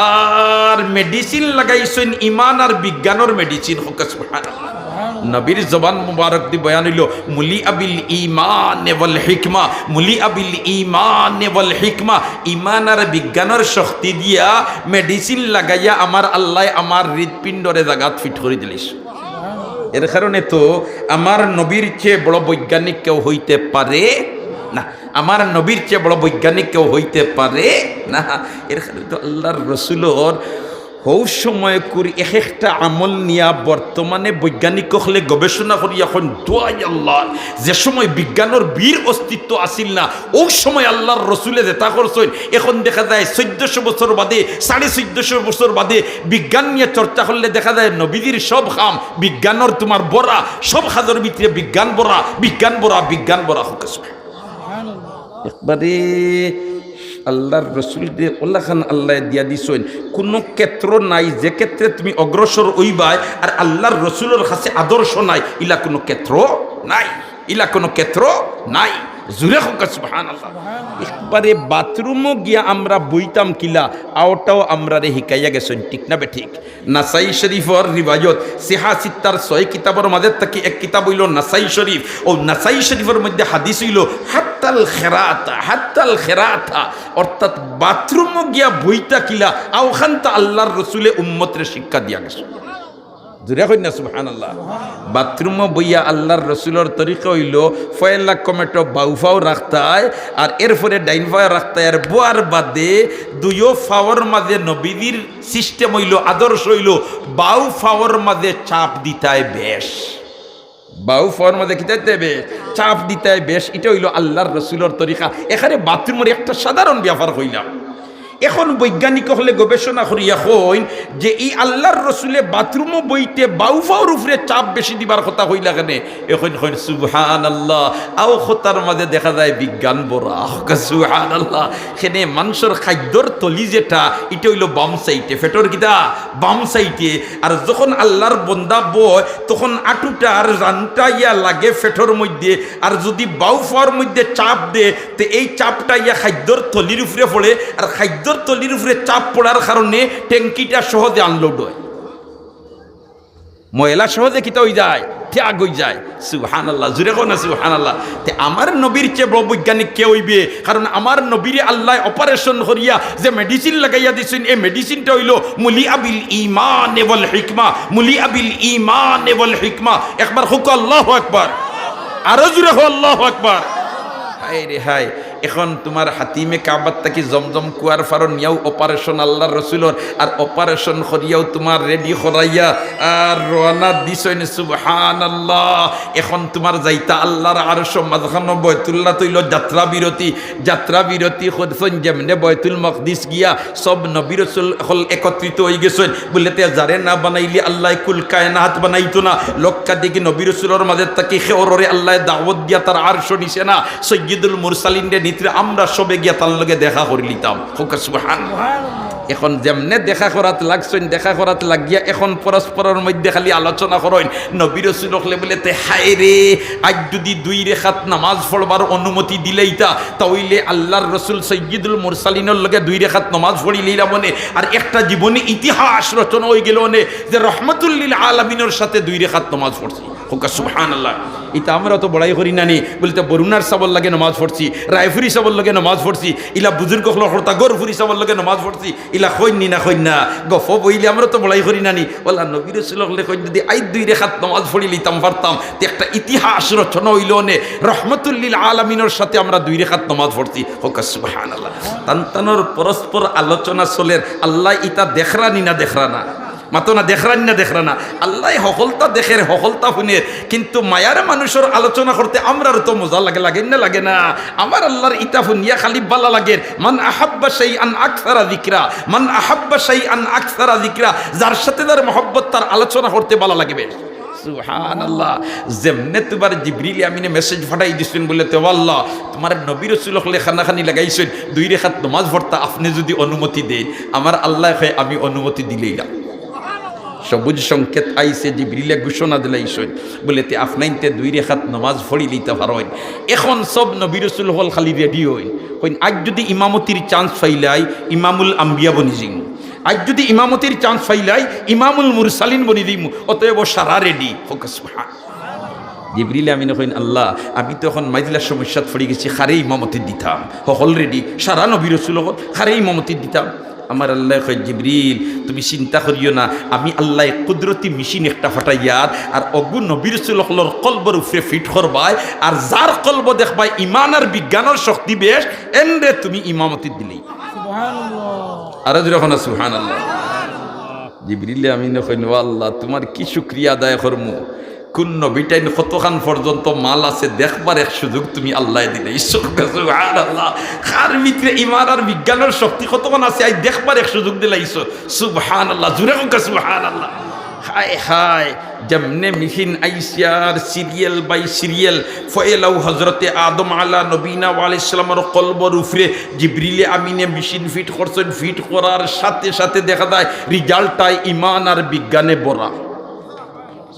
আর মেডিসিন লাগাইছেন ইমান আর বিজ্ঞানের মেডিসিন হোক সুবহানাল্লাহ নবীর জবান মুবারক দি বয়ান হইল মুলি আবিল ঈমান ওয়াল হিকমা মুলি আবিল ঈমান ওয়াল হিকমা ঈমান আর বিজ্ঞানের শক্তি দিয়া মেডিসিন লাগাইয়া আমার আল্লাহ আমার হৃদপিণ্ডরে জাগাত ফিট করে দিলিস এর কারণে তো আমার নবীর চেয়ে বড় বৈজ্ঞানিক কেউ হইতে পারে না আমার নবীর চেয়ে বড় বৈজ্ঞানিক কেউ হইতে পারে না এর কারণে তো আল্লাহর রসুলর হৌ সময় করি এক একটা আমল নিয়া বর্তমানে বৈজ্ঞানিক হলে গবেষণা করি এখন দোয়াই আল্লাহ যে সময় বিজ্ঞানের বীর অস্তিত্ব আসিল না ওই সময় আল্লাহর রসুলে যেটা করছেন এখন দেখা যায় 1400 বছর বাদে 1450 বছর বাদে বিজ্ঞান নিয়ে চর্চা করলে দেখা যায় নবীদের সব খাম বিজ্ঞানের তোমার বড়া সব খাদের ভিতরে বিজ্ঞান বড়া বিজ্ঞান বড়া বিজ্ঞান বড়া হোক একবারে আল্লাহর রসুলদের ওল্লাখান আল্লাহ দিয়া দিছেন কোনো ক্ষেত্র নাই যে ক্ষেত্রে তুমি অগ্রসর হইবাই আর আল্লাহর রসুলের কাছে আদর্শ নাই ইলা কোনো ক্ষেত্র নাই ইলা কোনো ক্ষেত্র নাই জুড়ে হোক সুবহানাল্লাহ একবারে বাথরুমও গিয়া আমরা বইতাম কিলা আওটাও আমরা রে হিকাইয়া গেছেন ঠিক না বে ঠিক নাসাই শরীফর রিবায়ত সিহা সিত্তার 6 কিতাবের মাঝে থেকে এক কিতাব হইল নাসাই শরীফ ও নাসাই শরীফের মধ্যে হাদিস হইল হাত্তাল খেরাতা অর্থাৎ বাথরুমও গিয়া বইতা কিলা আওখানতা আল্লাহর রসুলে উম্মতের শিক্ষা দিয়া গেছে জুড়ে কই না সুবহানাল্লাহ বাথরুমও বইয়া আল্লাহর রসুলের তরিকা হইল ফয়লা কমেটো বাউফাও রাখতায় আর এরপরে ডাইন ফাও রাখতায় আর বোয়ার বাদে দুইও ফাওয়ার মাঝে নবীদের সিস্টেম হইল আদর্শ হইল বাউ ফাওয়ার মাঝে চাপ দিতায় বেশ বাউ ফাওয়ার মাঝে কি দিতে বেশ চাপ দিতায় বেশ এটা হইল আল্লাহর রসুলের তরিকা এখানে বাথরুমের একটা সাধারণ ব্যাপার হইলাম এখন বৈজ্ঞানিক হলে গবেষণা করিয়া হইন যে এই আল্লাহর রসুলে বাথরুমও বইতে বাউফাওর উপরে চাপ বেশি দিবার কথা হইলা কেন এখন হইন সুবহানাল্লাহ আও খতার মাঝে দেখা যায় বিজ্ঞান বড়া সুবহানাল্লাহ সেনে মানুষের খাদ্যর তলি যেটা এটা হইল বাম সাইটে ফেটর কিতা বাম সাইটে আর যখন আল্লাহর বন্দা বয় তখন আটুটা আর রানটা ইয়া লাগে ফেটর মধ্যে আর যদি বাউফাওয়ার মধ্যে চাপ দে তো এই চাপটা ইয়া খাদ্যর তলির উপরে পড়ে আর খাদ্য তলির উপরে চাপ পড়ার কারণে ট্যাঙ্কিটা সহজে আনলোড হয় ময়লা সহজে কিতা হয়ে যায় ত্যাগ হয়ে যায় সুবহানাল্লাহ জুড়ে কোন না সুবহানাল্লাহ তে আমার নবীর চেয়ে বড় বৈজ্ঞানিক কে হইবে কারণ আমার নবীরে আল্লাহ অপারেশন করিয়া যে মেডিসিন লাগাইয়া দিছেন এই মেডিসিনটা হইল মুলি আবিল ঈমান ওয়াল হিকমা মুলি আবিল ঈমান ওয়াল হিকমা একবার হুক আল্লাহু আকবার আরো জুড়ে হো আল্লাহু আকবার হায় রে হায় এখন তোমার হাতিমে কাবাত থেকে জমজম কুয়ার ফারন নিয়াও অপারেশন আল্লাহর রসুলর আর অপারেশন করিয়াও তোমার রেডি করাইয়া আর রওনা দিছেন সুবহানাল্লাহ এখন তোমার যাইতা আল্লাহর আরশ মাঝখানে বাইতুল্লাহ তৈল যাত্রা বিরতি করছেন যেমনে বাইতুল মকদিস গিয়া সব নবী রাসূল হল একত্রিত হয়ে গেছেন বলতে যারে না বানাইলি আল্লাহ কুল কায়নাত বানাইতো না লক্ষাধিক নবী রাসূলের মাঝে তাকে খেওরে আল্লাহ দাওয়াত দিয়া তার আরশ নিছে না সাইয়্যিদুল মুরসালিন আমরা সবে গিয়া তার লগে দেখা করে লিতাম সুবহানাল্লাহ এখন যেমনে দেখা করাত লাগছেন দেখা করাত লাগিয়া এখন পরস্পরের মধ্যে খালি আলোচনা করেন নবী রাসূল হলে বলে তে হায় রে আজ যদি 2 রাকাত নামাজ পড়বার অনুমতি দিলেইতা তাহলে আল্লাহর রাসূল সাইয়্যিদুল মুরসালিনের লগে 2 রাকাত নামাজ পড়ি লইলা মনে আর একটা জীবনে ইতিহাস রচনা হয়ে গেল নে যে রহমাতুল লিল আলামিনের সাথে 2 রাকাত নামাজ পড়ছি সুবহানাল্লাহ এটা আমরা তো বড়াই করি নানি বলতে বরুণার সাবল লাগে নামাজ পড়ছি রায়ফুরি সাবল লাগে নামাজ পড়ছি ইলা বুজুর্গ হল হরতা গরফুরি সাবল লাগে নামাজ পড়ছি ইলা কইনি না কইনা গফ বইলে আমরা তো বড়াই করি নানি ওলা নবী রাসূল হলে কই যদি আই 2 রাকাত নামাজ পড়ি লিতাম পারতাম তো একটা ইতিহাস রচনা হইল নে রহমাতুল লিল আলামিনের সাথে আমরা 2 রাকাত নামাজ পড়ছি সুবহানাল্লাহ তানতানোর পরস্পর আলোচনা চলের আল্লাহ ইতা দেখরানি না দেখরা না মাতো না দেখরা না আল্লাহ হকলতা দেখের হকলতা শুনের, কিন্তু মায়ার মানুষের আলোচনা করতে আমরার তো মজা লাগে না আমার আল্লাহর ইতা শুনিয়া খালি বালা লাগে। মান আহাব্বা শাইআন আকসারা যিকরা, মান আহাব্বা শাইআন আকসারা যিকরা, যার সাথে তার মহব্বত তার আলোচনা করতে ভালো লাগবে। সুবহানাল্লাহ। যেমনে তোমার জিবরিল আমিনে মেসেজ ফাটাই দিছেন বলে তো আল্লাহ তোমার নবী রাসূল হলে খানাখানি লাগাইছেন 2 রাকাত নামাজ পড়তা, আপনি যদি অনুমতি দেন আমার আল্লাহ কয় আমি অনুমতি দিলেইলাম। সবুজ সংকেত আইছে, জিবরিলে ঘোষণা দিলাইছেন বলে তে আপনাইতে 2 রাকাত নামাজ পড়ি লইতে পারেন। এখন সব নবী রাসূল হল খালি রেডি হই কইন আজ যদি ইমামতির চান্স পাইলাই ইমামুল আম্বিয়া বনি যাইম, আজ যদি ইমামতির চান্স পাইলাই ইমামুল মুরসালিন বনি দিম, অতএব সারা রেডি ফোকাস। জিবরিল আমিন কইন আল্লাহ আমি তো এখন মাইজলার সমস্যাত পড়ে গেছি, খারে ইমামতি দিতাম হল রেডি, সারা নবী রাসূল হল খারে ইমামতি দিতাম। আমার আল্লাহ কয় জিবরিল তুমি চিন্তা করিও না, আমি আল্লাহ কুদরতি মেশিন একটা ফাটাইয়ার আর অগু নবী রাসূল হলর কলবর উপরে ফিট করবাই, আর যার কলব দেখবাই ইমান আর বিজ্ঞানের শক্তি বেশ এনরে তুমি ইমামতি দিলেই। সুবহানাল্লাহ। আর যখন সুবহানাল্লাহ। জিবরিল আমিন কইন আল্লাহ তোমার কি শুকরিয়া আদায় করমু, কোন নবীটাইন কতখান পর্যন্ত মাল আছে দেখবার এক সুযোগ তুমি আল্লাহ দিলে। সুবহানাল্লাহ। কার ভিতরে ইমান আর বিজ্ঞানের শক্তি কতখান আছে আই দেখবার এক সুযোগ দিলাইছো। সুবহানাল্লাহ। জুরে হোক সুবহানাল্লাহ। হায় হায় যেমনে মিহিন আইসিয়ার সিরিয়াল বাই সিরিয়াল ফয়েলাউ হজরতে আদম আলা নবীনা আলাইহিস সালামের কলবর উপরে জিবরিলে আমিনে মেশিন ফিট করছেন, ফিট করার সাথে সাথে দেখা যায় রিজাল্টটাই ইমান আর বিজ্ঞানে ভরা।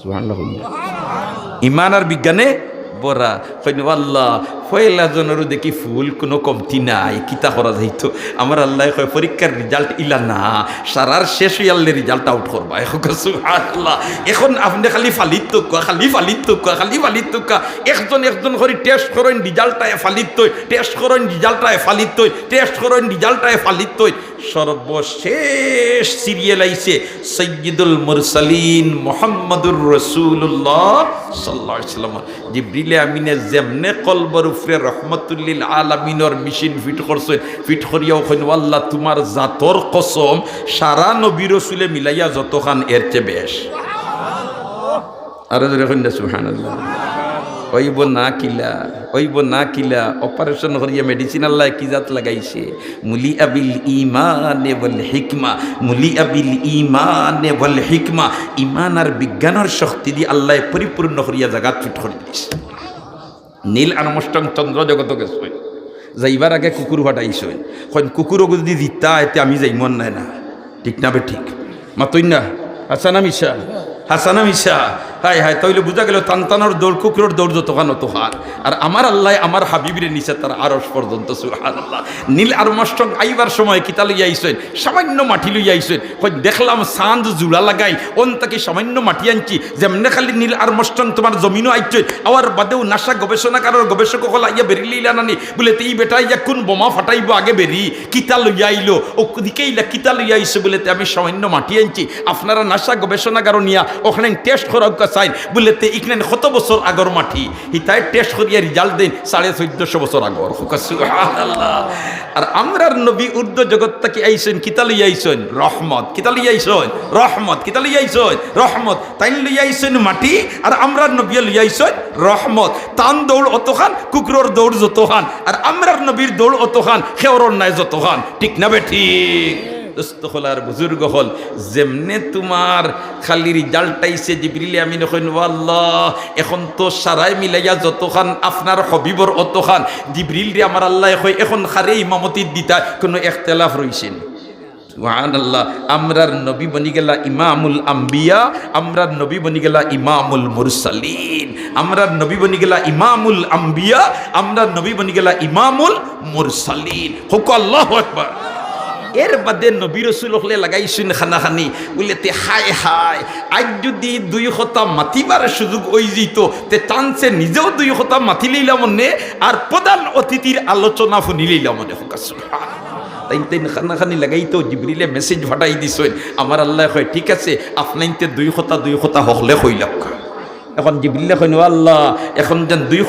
সুবহানাল্লাহ। ইমান আর বিজ্ঞানে বরা কইন আল্লাহ পয়লা জনেরও দেখি ফুল কোনো কমতি নাই, কিতা করা যাইতো। আমার আল্লাহ কয় পরীক্ষার রেজাল্ট ইলা না, সারার শেষ হয়ে আল্লাহ রেজাল্ট আউট করবা। সুবহানাল্লাহ। এখন আপনি খালি ফালিত একজন করে টেস্ট করেন রেজাল্টটায় ফালিত, টেস্ট করেন রেজাল্টটায় ফালিত, টেস্ট করেন রেজাল্টটায় ফালিত। সর্বশেষ সিরিয়াল আইছে সাইয়্যিদুল মুরসালিন মুহাম্মাদুর রাসূলুল্লাহ সাল্লাল্লাহু আলাইহি ওয়াসাল্লাম। জিবরিল আমিনে যেমনে কলবর উপরে রহমতুল্লিল আলামিনের মেশিন ফিট করছে, ফিট করিয়াও কইন আল্লাহ তোমার জাতর কসম সারা নবী রাসূলে মিলাইয়া যতখান এর চেয়ে বেশ। আর জোরে কইন সুবহানাল্লাহ। ওইব না কিলা অপারেশন করিয়া মেডিসিন আল্লাহ কি জাত লাগাইছে, মুলি আবিল ইমানে ওয়াল হিকমা, মুলি আবিল ইমানে ওয়াল হিকমা, ইমান আর বিজ্ঞানের শক্তি দিয়ে আল্লাহ পরিপূর্ণ করিয়া জাগাত ফিট করে দিয়েছে। নীল আর্মস্ট্রং চন্দ্র জগত গেছে, যাইবার আগে কুকুর ফাটাইছে, কুকুরও যদি দিতা এতে আমি যাইমন নাই না, ঠিক না বে ঠিক মাতই না। হাসানা মিশা হায় হায় তাইলে বুঝা গেল তানতানোর দৌড় কুকুরের দৌড় যতখান অতখান, আর আমার আল্লাহ আমার হাবিবিরে নিচে তার আরশ পর্যন্ত। সুবহানাল্লাহ। নীল আর্মস্ট্রং আইবার সময় কিতা লইয়া আইছেন, সামান্য মাটি লইয়া আইছেন, দেখলাম চাঁদ জোড়া লাগাই অন তাকে সামান্য মাটি আনছি, যেমনে খালি নীল আর্মস্ট্রং তোমার জমিনও আইছেন, আবার বাদেও নাসা গবেষণাকারের গবেষক হল আইয়া বেরিয়ে নানি বলে এই বেটা ইয়া কোন বোমা ফাটাইব আগে বেরি কিতা লইয়া আইলো ও দিকেইলা কিতা লইয়া আইছে বলে আমি সামান্য মাটি আনছি, আপনারা নাসা গবেষণাগারও নিয়া ওখানে টেস্ট করা চাই বলে ইকনেন কত বছর আগর মাটি হিতায় টেস্ট করিয়া রিজাল্ট দেন 1450 বছর আগর। সুবহানাল্লাহ। আর আমরার নবী উর্দু জগৎ থেকে আইছেন কিতা লইয়া আইছেন রহমত, কিতা লইয়া আইছেন রহমত, কিতা লইয়া আইছেন রহমত, তাই লইয়া আইছেন মাটি আর আমরার নবী লইয়া আইছেন রহমত। তান দৌড় অতখান কুকুরের দৌড় যতখান, আর আমরার নবীর দৌড় অতখান খেওরর নাই যতখান, ঠিক না বে ঠিক। দোস্তখলার বুজুর্গ হল যেমনে তোমার খালি রিজাল্ট আইছে জিবরিল আমিন কইন আল্লাহ এখন তো সারাই মিলাইয়া যতখান আপনার হবিবর অতখান জিবরিল রে আমার আল্লাহ কই এখন খারে ইমামতি দিতা কোনো ইখতিলাফ রইছেন। সুবহানাল্লাহ। আমরার নবী বনি গেলা ইমামুল আম্বিয়া, আমরার নবী বনি গেলা ইমামুল মুরসালিন, আমরার নবী বনি গেলা ইমামুল আম্বিয়া, আমরার নবী বনি গেলা ইমামুল মুরসালিন। হুক আল্লাহু আকবার। এর বাদে নবী রাসূল হলে লাগাইছেন খানাখানি বলেতে হায় হায় আজ যদি 2 কথা মাতিবার সুযোগ ওই যেত তে টানছে নিজেও 2 কথা মাতি লইলাম মনে আর প্রধান অতিথির আলোচনা শুনি লইলাম মনে। তাই খানাখানি লাগাইতো জিবরিলে মেসেজ ফাটাই দিছেন, আমার আল্লাহ কয় ঠিক আছে আপনাইতে 2 কথা হকলে হইলাম। এখন জিবরিল কইন ও আল্লাহ এখন যেন দুই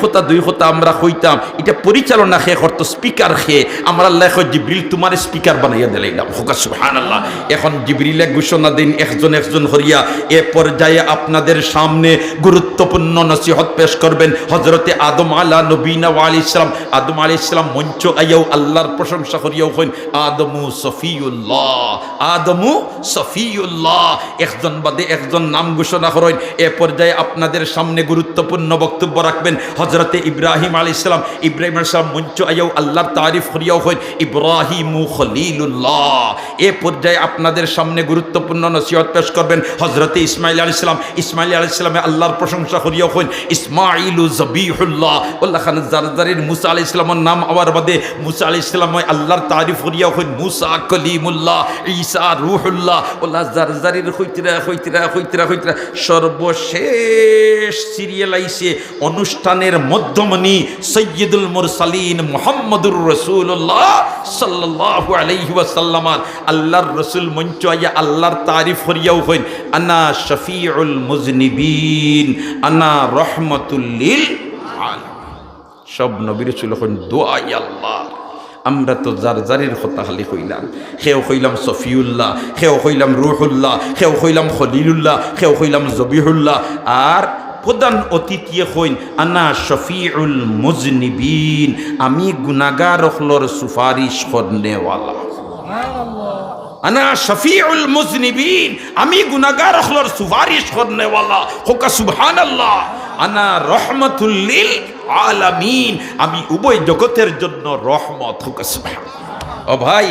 কথা আমরা কইতাম এটা পরিচালনা খে করতো স্পিকার খে আমার আল্লাহ কই জিবরিল তোমার স্পিকার বানাইয়া দিলাম হোক সুবহানাল্লাহ। এখন জিবরিলে ঘোষণা দিন একজন হরিয়া এ পর্যায়ে আপনাদের সামনে গুরুত্বপূর্ণ নসিহত পেশ করবেন হযরতে আদম আলা নবীনা ওয়া আলাইহিস সালাম। আদম আলাইহিস সালাম মঞ্চ আইয়াও আল্লাহর প্রশংসা করিয়াও কইন আদমু সফিউল্লাহ, আদমু সফিউল্লাহ, একজন বাদে একজন নাম ঘোষণা করেন। এ পর্যায়ে আপনাদের সামনে গুরুত্বপূর্ণ বক্তব্য রাখবেন হযরতে ইব্রাহিম আলাইহিস সালাম। ইব্রাহিম আলাইহিস সালাম মঞ্চ আইয়াও আল্লাহর তারিফ করিয়াও কইন ইব্রাহিমু খলিলুল্লাহ। এ পর্যায়ে আপনাদের সামনে গুরুত্বপূর্ণ নসিহত পেশ করবেন হযরতে ইসমাঈল আলাইহিস সালাম। ইসমাঈল আলাইহিস সালামে আল্লাহর প্রশংসা করিয়াও কইন ইসমাঈলু জবিহুল্লাহ। আল্লাহ খান জারজারির মুসা আলাইহিস সালামের নাম আবার বাদে মুসা আলাইহিস সালাম আল্লাহর তারিফ করিয়াও কইন মুসা কলিমুল্লাহ, ঈসা রূহুল্লাহ। আল্লাহ জারজারির কইতরা সর্বশেষ সিরিয়াল আইছে অনুষ্ঠানের মধ্যমণি সৈয়দুল মুরসালিন মুহাম্মদুর রাসূলুল্লাহ সাল্লাল্লাহু আলাইহি ওয়াসাল্লাম। আল্লাহর রাসূল মঞ্চ আইয়া আল্লাহর তারিফ করিয়াও কইন আনা শফিউল মুজনিবিন আনা রাহমাতুল লিল আলামিন। সব নবী রাসূল কইন দোয়াই আল্লাহ। আমরা তো জারজারির কথা খালি কইলাম, সেও কইলাম সফিউল্লাহ, সেও কইলাম রুহুল্লাহ, সেও কইলাম খলিলুল্লাহ, সেও কইলাম জবিহুল্লাহ। আর প্রধান অতিথিয়ে কইন আনা শফিউল মুজনিবিন, আমি গুনাহগার হলর সুপারিশ করনেওয়ালা। আনা শফিউল মুজনিবিন, আমি গুনাহগার হলর সুপারিশ করনেওয়ালা। হোক সুবহানাল্লাহ। আনা রহমাতুল লিল আলামিন, আমি উভয় জগতের জন্য রহমত। হোক সুবহানাল্লাহ। ও ভাই,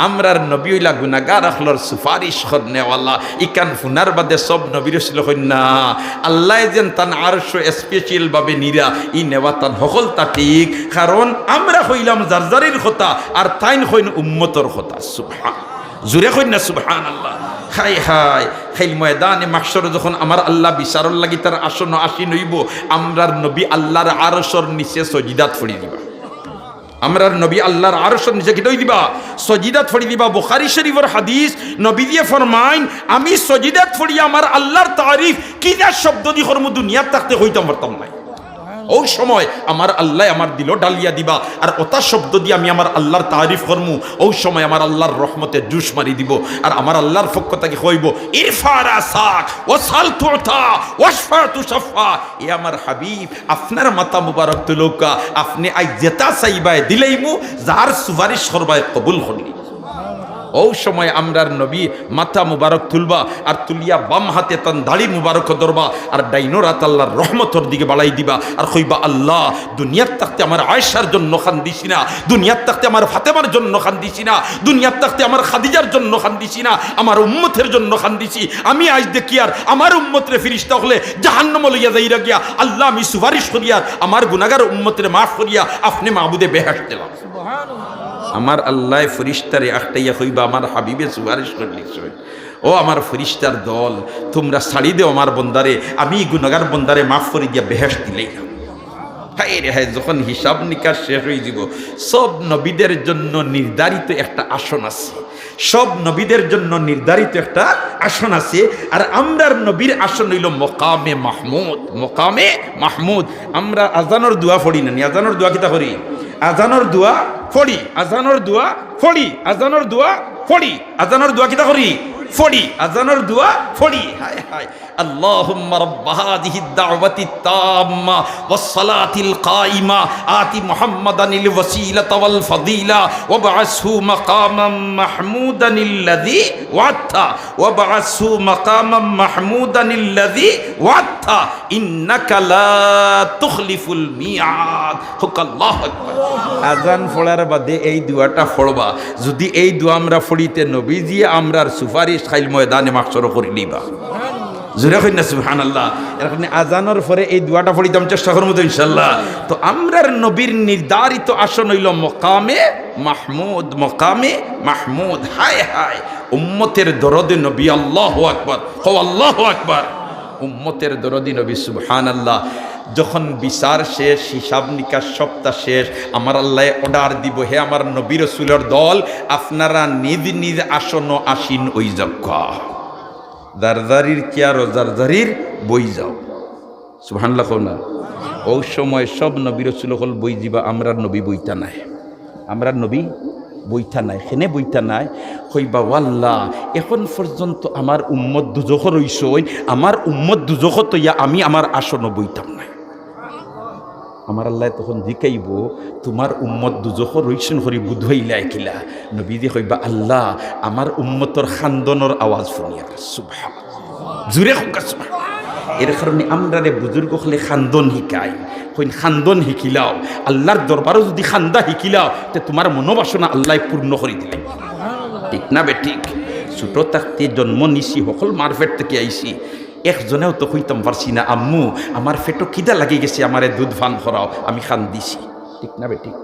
আমরার নবী হইলা গুনাহগার আখলর সুপারিশ করনেওয়ালা। ইকান ফুনার বাদে সব নবীর ছিল কইন না আল্লাহ যেন তান আরশ স্পেশাল ভাবে নিরা ই নেওয়া তান হকল তা ঠিক, কারণ আমরা হইলাম জারজারির কথা আর তাইন হইন উম্মতর কথা। সুবহান, জুরে কইন না সুবহানাল্লাহ। হাই হাই, খাইল ময়দানে মাহশর যখন আমার আল্লাহ বিচারর লাগি তার আসন আসীন হইব, আমরার নবী আল্লাহর আরশের নিচে সজিদাত ফড়ি দিবা। আমরার নবী আল্লাহর আরশের নিচে কি দই দিবা? সজিদাত ফড়ি দিবা। বুখারী শরীফের হাদিস, নবী দিয়ে ফরমাইন আমি সজিদাত ফড়ি আমার আল্লাহর তারিফ কিনা শব্দ দি করমু দুনিয়াত থাকতে হইতাম পারতাম না। ওই সময় আমার আল্লাহ আমার দিল ডালিয়া দিবা আর ওটা শব্দ দিয়ে আমি আমার আল্লাহর তারিফ করমু। ওই সময় আমার আল্লাহর রহমতে জুস মারি দিব আর আমার আল্লাহর পক্ষ থেকে কইব ইরফারা সাক ওয়াসাল তুতা ওয়াশফা তুশফা। এ আমার হাবিব, আপনার মাথা মুবারক তুলুকা, আপনি আই যেটা চাইবাই দিলেইমু, যার সুপারিশ করবাই কবুল করলি। ওই সময় আমরার নবী মাথা মুবারক তুলবা আর তুলিয়া বাম হাতে তান দাড়ি মুবারক ধরবা আর ডাইনোর হাত আল্লাহর রহমতর দিকে বাড়াই দিবা আর কইবা আল্লাহ দুনিয়ার থাকতে আমার আয়েশার জন্য খান দিছি না, দুনিয়ার থাকতে আমার ফাতেমার জন্য খান দিছি না, দুনিয়ার থাকতে আমার খাদিজার জন্য খান দিছি না, আমার উম্মতের জন্য খান দিছি। আমি আজ দেখি আর আমার উম্মতরে ফিরিস্তা হলে জাহান্নামে লইয়া যাইরা গিয়া আল্লাহ আমি সুপারিশ করিয়া আমার গুনাহগার উম্মতরে মাফ করিয়া আপনি মাহবুদে বেহেশত দিলাম। সুবহানাল্লাহ। আমার আল্লাহ ফরিস্তারে আখটাইয়া কইবা আমার হাবিবে সুপারিশ করলিস। ও আমার ফরিস্তার দল, তোমরা ছাড়ি দেও আমার বন্দারে, আমি গুনাহগার বন্দারে মাফ করে দিয়া বেহেশত দিলেই। হাই রে হাই, যখন হিসাব নিকাশ শেষ হয়ে যাব, সব নবীদের জন্য নির্ধারিত একটা আসন আছে, সব নবীদের জন্য নির্ধারিত একটা আসন আছে। আর আমরার নবীর আসন হইল মকামে মাহমুদ। মকামে মাহমুদ। আমরা আজানোর দোয়া পড়ি না, আজানোর দোয়া কিতা করি? আজানোর দোয়া ফড়ি, আজানোর দোয়া ফড়ি, আজানোর দোয়া ফড়ি, আজানোর দোয়া কিতা করি? ফড়ি, আজানোর দোয়া ফড়ি। হায় হায়, আল্লাহুম্মা রাব্বা হাযিহিদ দাওয়াতিত তাম্মা ওয়াস সালাতিল কাইমা আতি মুহাম্মাদানিল ওয়াসিলাতা ওয়াল ফাদিলা ওয়াবআসহু মাকামান মাহমুদানিল্লাযী ওয়া'আতা ওয়াবআসহু মাকামান মাহমুদানিল্লাযী ওয়া'আতা ইন্নাকা লা তুখলিফুল মিআদ। হোক আল্লাহু আকবার। আজান পড়ার বাদে এই দোয়াটা পড়বা। যদি এই দোয়া আমরা পড়িতে নবীজি আমরার সুপারিশ খাইল ময়দানে মাহশর করে নিবা। জোরে কইন না সুবহানাল্লাহ। এখন আজানের পরে এই দোয়াটা পড়িতাম, চেষ্টা করব তো ইনশাআল্লাহ। তো আমরার নবীর নির্ধারিত আসন হইল মকামে মাহমুদ। মকামে মাহমুদ। হায় হায়, উম্মতের দরদে নবী। আল্লাহু আকবার। হো আল্লাহু আকবার। উম্মতের দরদি নবী। সুবহানাল্লাহ। যখন বিচার শেষ, হিসাব নিকাশ সপ্তাহ শেষ, আমার আল্লাহ অর্ডার দিব, হে আমার নবী রাসূলের দল, আপনারা নিজ নিজ আসন আসীন ওই যাও। জারজারির চেয়ার ও জারজারির বই যাও। সুবহানাল্লাহ কও না। ওই সময় সব নবী রাসূল হল বই দিবা, আমরা নবী বইতা নাই, আমরা নবী বইতা নাই, হেনে বইতা নাই। কইবা ওয়াল্লাহ এখন পর্যন্ত আমার উম্মত দুজখ রইছই, আমার উম্মত দুজখ তৈয়া আমি আমার আসন বইতাম নাই। আমার আল্লাহ তখন জিকাইব তোমার উম্মত দুজখ রইছন হরি বুধইলা কিলা। নবীজি কইবা আল্লাহ আমার উম্মতর খান্দনের আওয়াজ শুনিয়া। সুবহানাল্লাহ, জুরে হোক সুবহানাল্লাহ। এর কারণে আমরা রে বুজুর্গ হলে খান্দন শিকাই, কইন খান্দন শিকিলাও, আল্লাহর দরবারও যদি খান্দা শিকিলাও তে তোমার মনোবাসনা আল্লাহ পূর্ণ করে দিলেন। ঠিক না বে ঠিক? ছোট থাকতে জন্ম নিছি, সকল মার পেট থেকে আইছি, একজনেও তো কইতাম পারছি না আম্মু আমার পেটও খিদা লাগি গেছে, আমারে দুধ ফান করাও, আমি খান দিছি। ঠিক না বে ঠিক?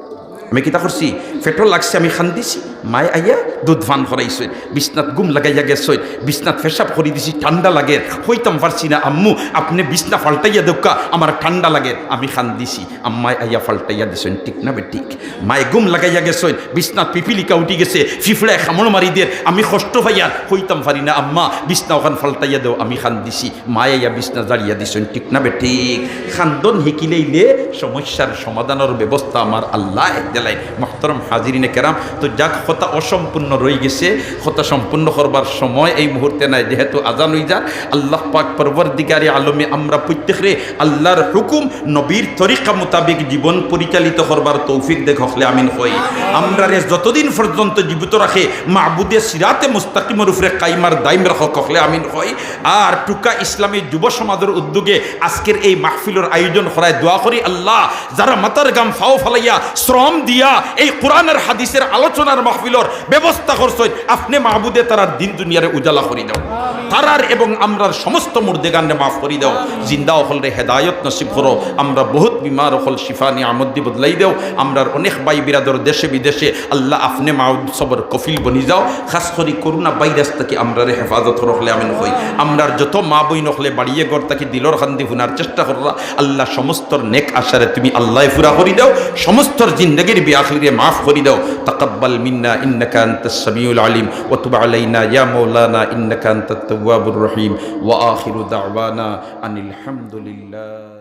আমি কিতা করছি, পেট্রোল লাগছে আমি খান দিছি, মায় আইয়া দুধ ফান করাইছে, বিছনাত গুম লাগাইয়া গেছে, বিছনাত পেশাব করে দিছি, ঠান্ডা লাগে, হইতাম পারছি না আম্মু আপনি বিছনা ফাল্টাইয়া দৌকা আমার ঠান্ডা লাগে, আমি খান দিছি, আম্মায় আইয়া ফাল্টাইয়া দিছেন। ঠিক না বে ঠিক? মায়ে গুম লাগাইয়া গেছে, বিছনাত পিপিলিকা উঠি গেছে, ফিফড়ায় খামড় মারি দিয়ে আমি কষ্ট হইয়া হইতাম পারি না আম্মা বিছনা ওখান ফাল্টাইয়া দেও, আমি খান দিছি, মায়ে আইয়া বিছনা জাড়িয়া দিছেন। ঠিক না বে ঠিক? খান্দন হিকিলেইলে সমস্যার সমাধানের ব্যবস্থা আমার আল্লাহ দেলাই। মুহতারাম হাজিরিনে কেরাম, তো যাক কথা অসম্পূর্ণ রয়ে গেছে, কথা সম্পূর্ণ করবার সময় এই মুহূর্তে নাই, যেহেতু আজান হই যা। আল্লাহ পাক পরবর্তীকারী আলমে আমরা প্রত্যেকরে আল্লাহর হুকুম নবীর তরিকা মোতাবেক জীবন পরিচালিত করবার তৌফিক দেখলে আমিন হই। আমরা রে যতদিন পর্যন্ত জীবিত রাখে মাহবুদে সিরাতে মুস্তাকিমের উপরে কাইমার দাইম রাখ কখলে আমিন হই। আর টুকা ইসলামী যুব সমাজের উদ্যোগে আজকের এই মাহফিলের আয়োজন করায় দোয়া করি আল্লাহ যারা মাতার গাম ফাও ফালাইয়া শ্রম দিয়া এই কোরআনের হাদিসের আলোচনার মাহফিলর ব্যবস্থা করছে, আপনি মাহবুদে তারার দিন দুনিয়ারে উজালা করি দাও, তারার এবং আমরার সমস্ত মুর্দেগানে মাফ করি দাও, জিন্দা হল রে হেদায়ত নসিব করো, আমরা বহুত বিমার হল শিফা নিয়ামতি বদলাই দেও, আমরার অনেক ভাই বিরাদর দেশে বিদেশে আল্লাহ আপনি মাউদ সবর কফিল বনি যাও, খাস করি করোনা ভাইরাস থেকে আমরা রে হেফাজত রখলে আমিন হই। আমরার যত মা বই নখলে বাড়িয়ে গড় তাকে দিলর খান্দি হুনার চেষ্টা করলা আল্লাহ সমস্তর নেক আশারে তুমি আল্লাহ ফুরা করি দাও, সমস্তর জিন্দগির বিআখিরে মাফ করি দাও। তাকাব্বাল মিন্না ইন্নাকা আনতাস সামিউল আলিম ওয়া তুব আলাইনা ইয়া মাওলানা ইন্নাকা আনতাত তাওয়াবুর রহিম ওয়া আখিরু দাওয়ানা আনিল হামদুলিল্লাহ।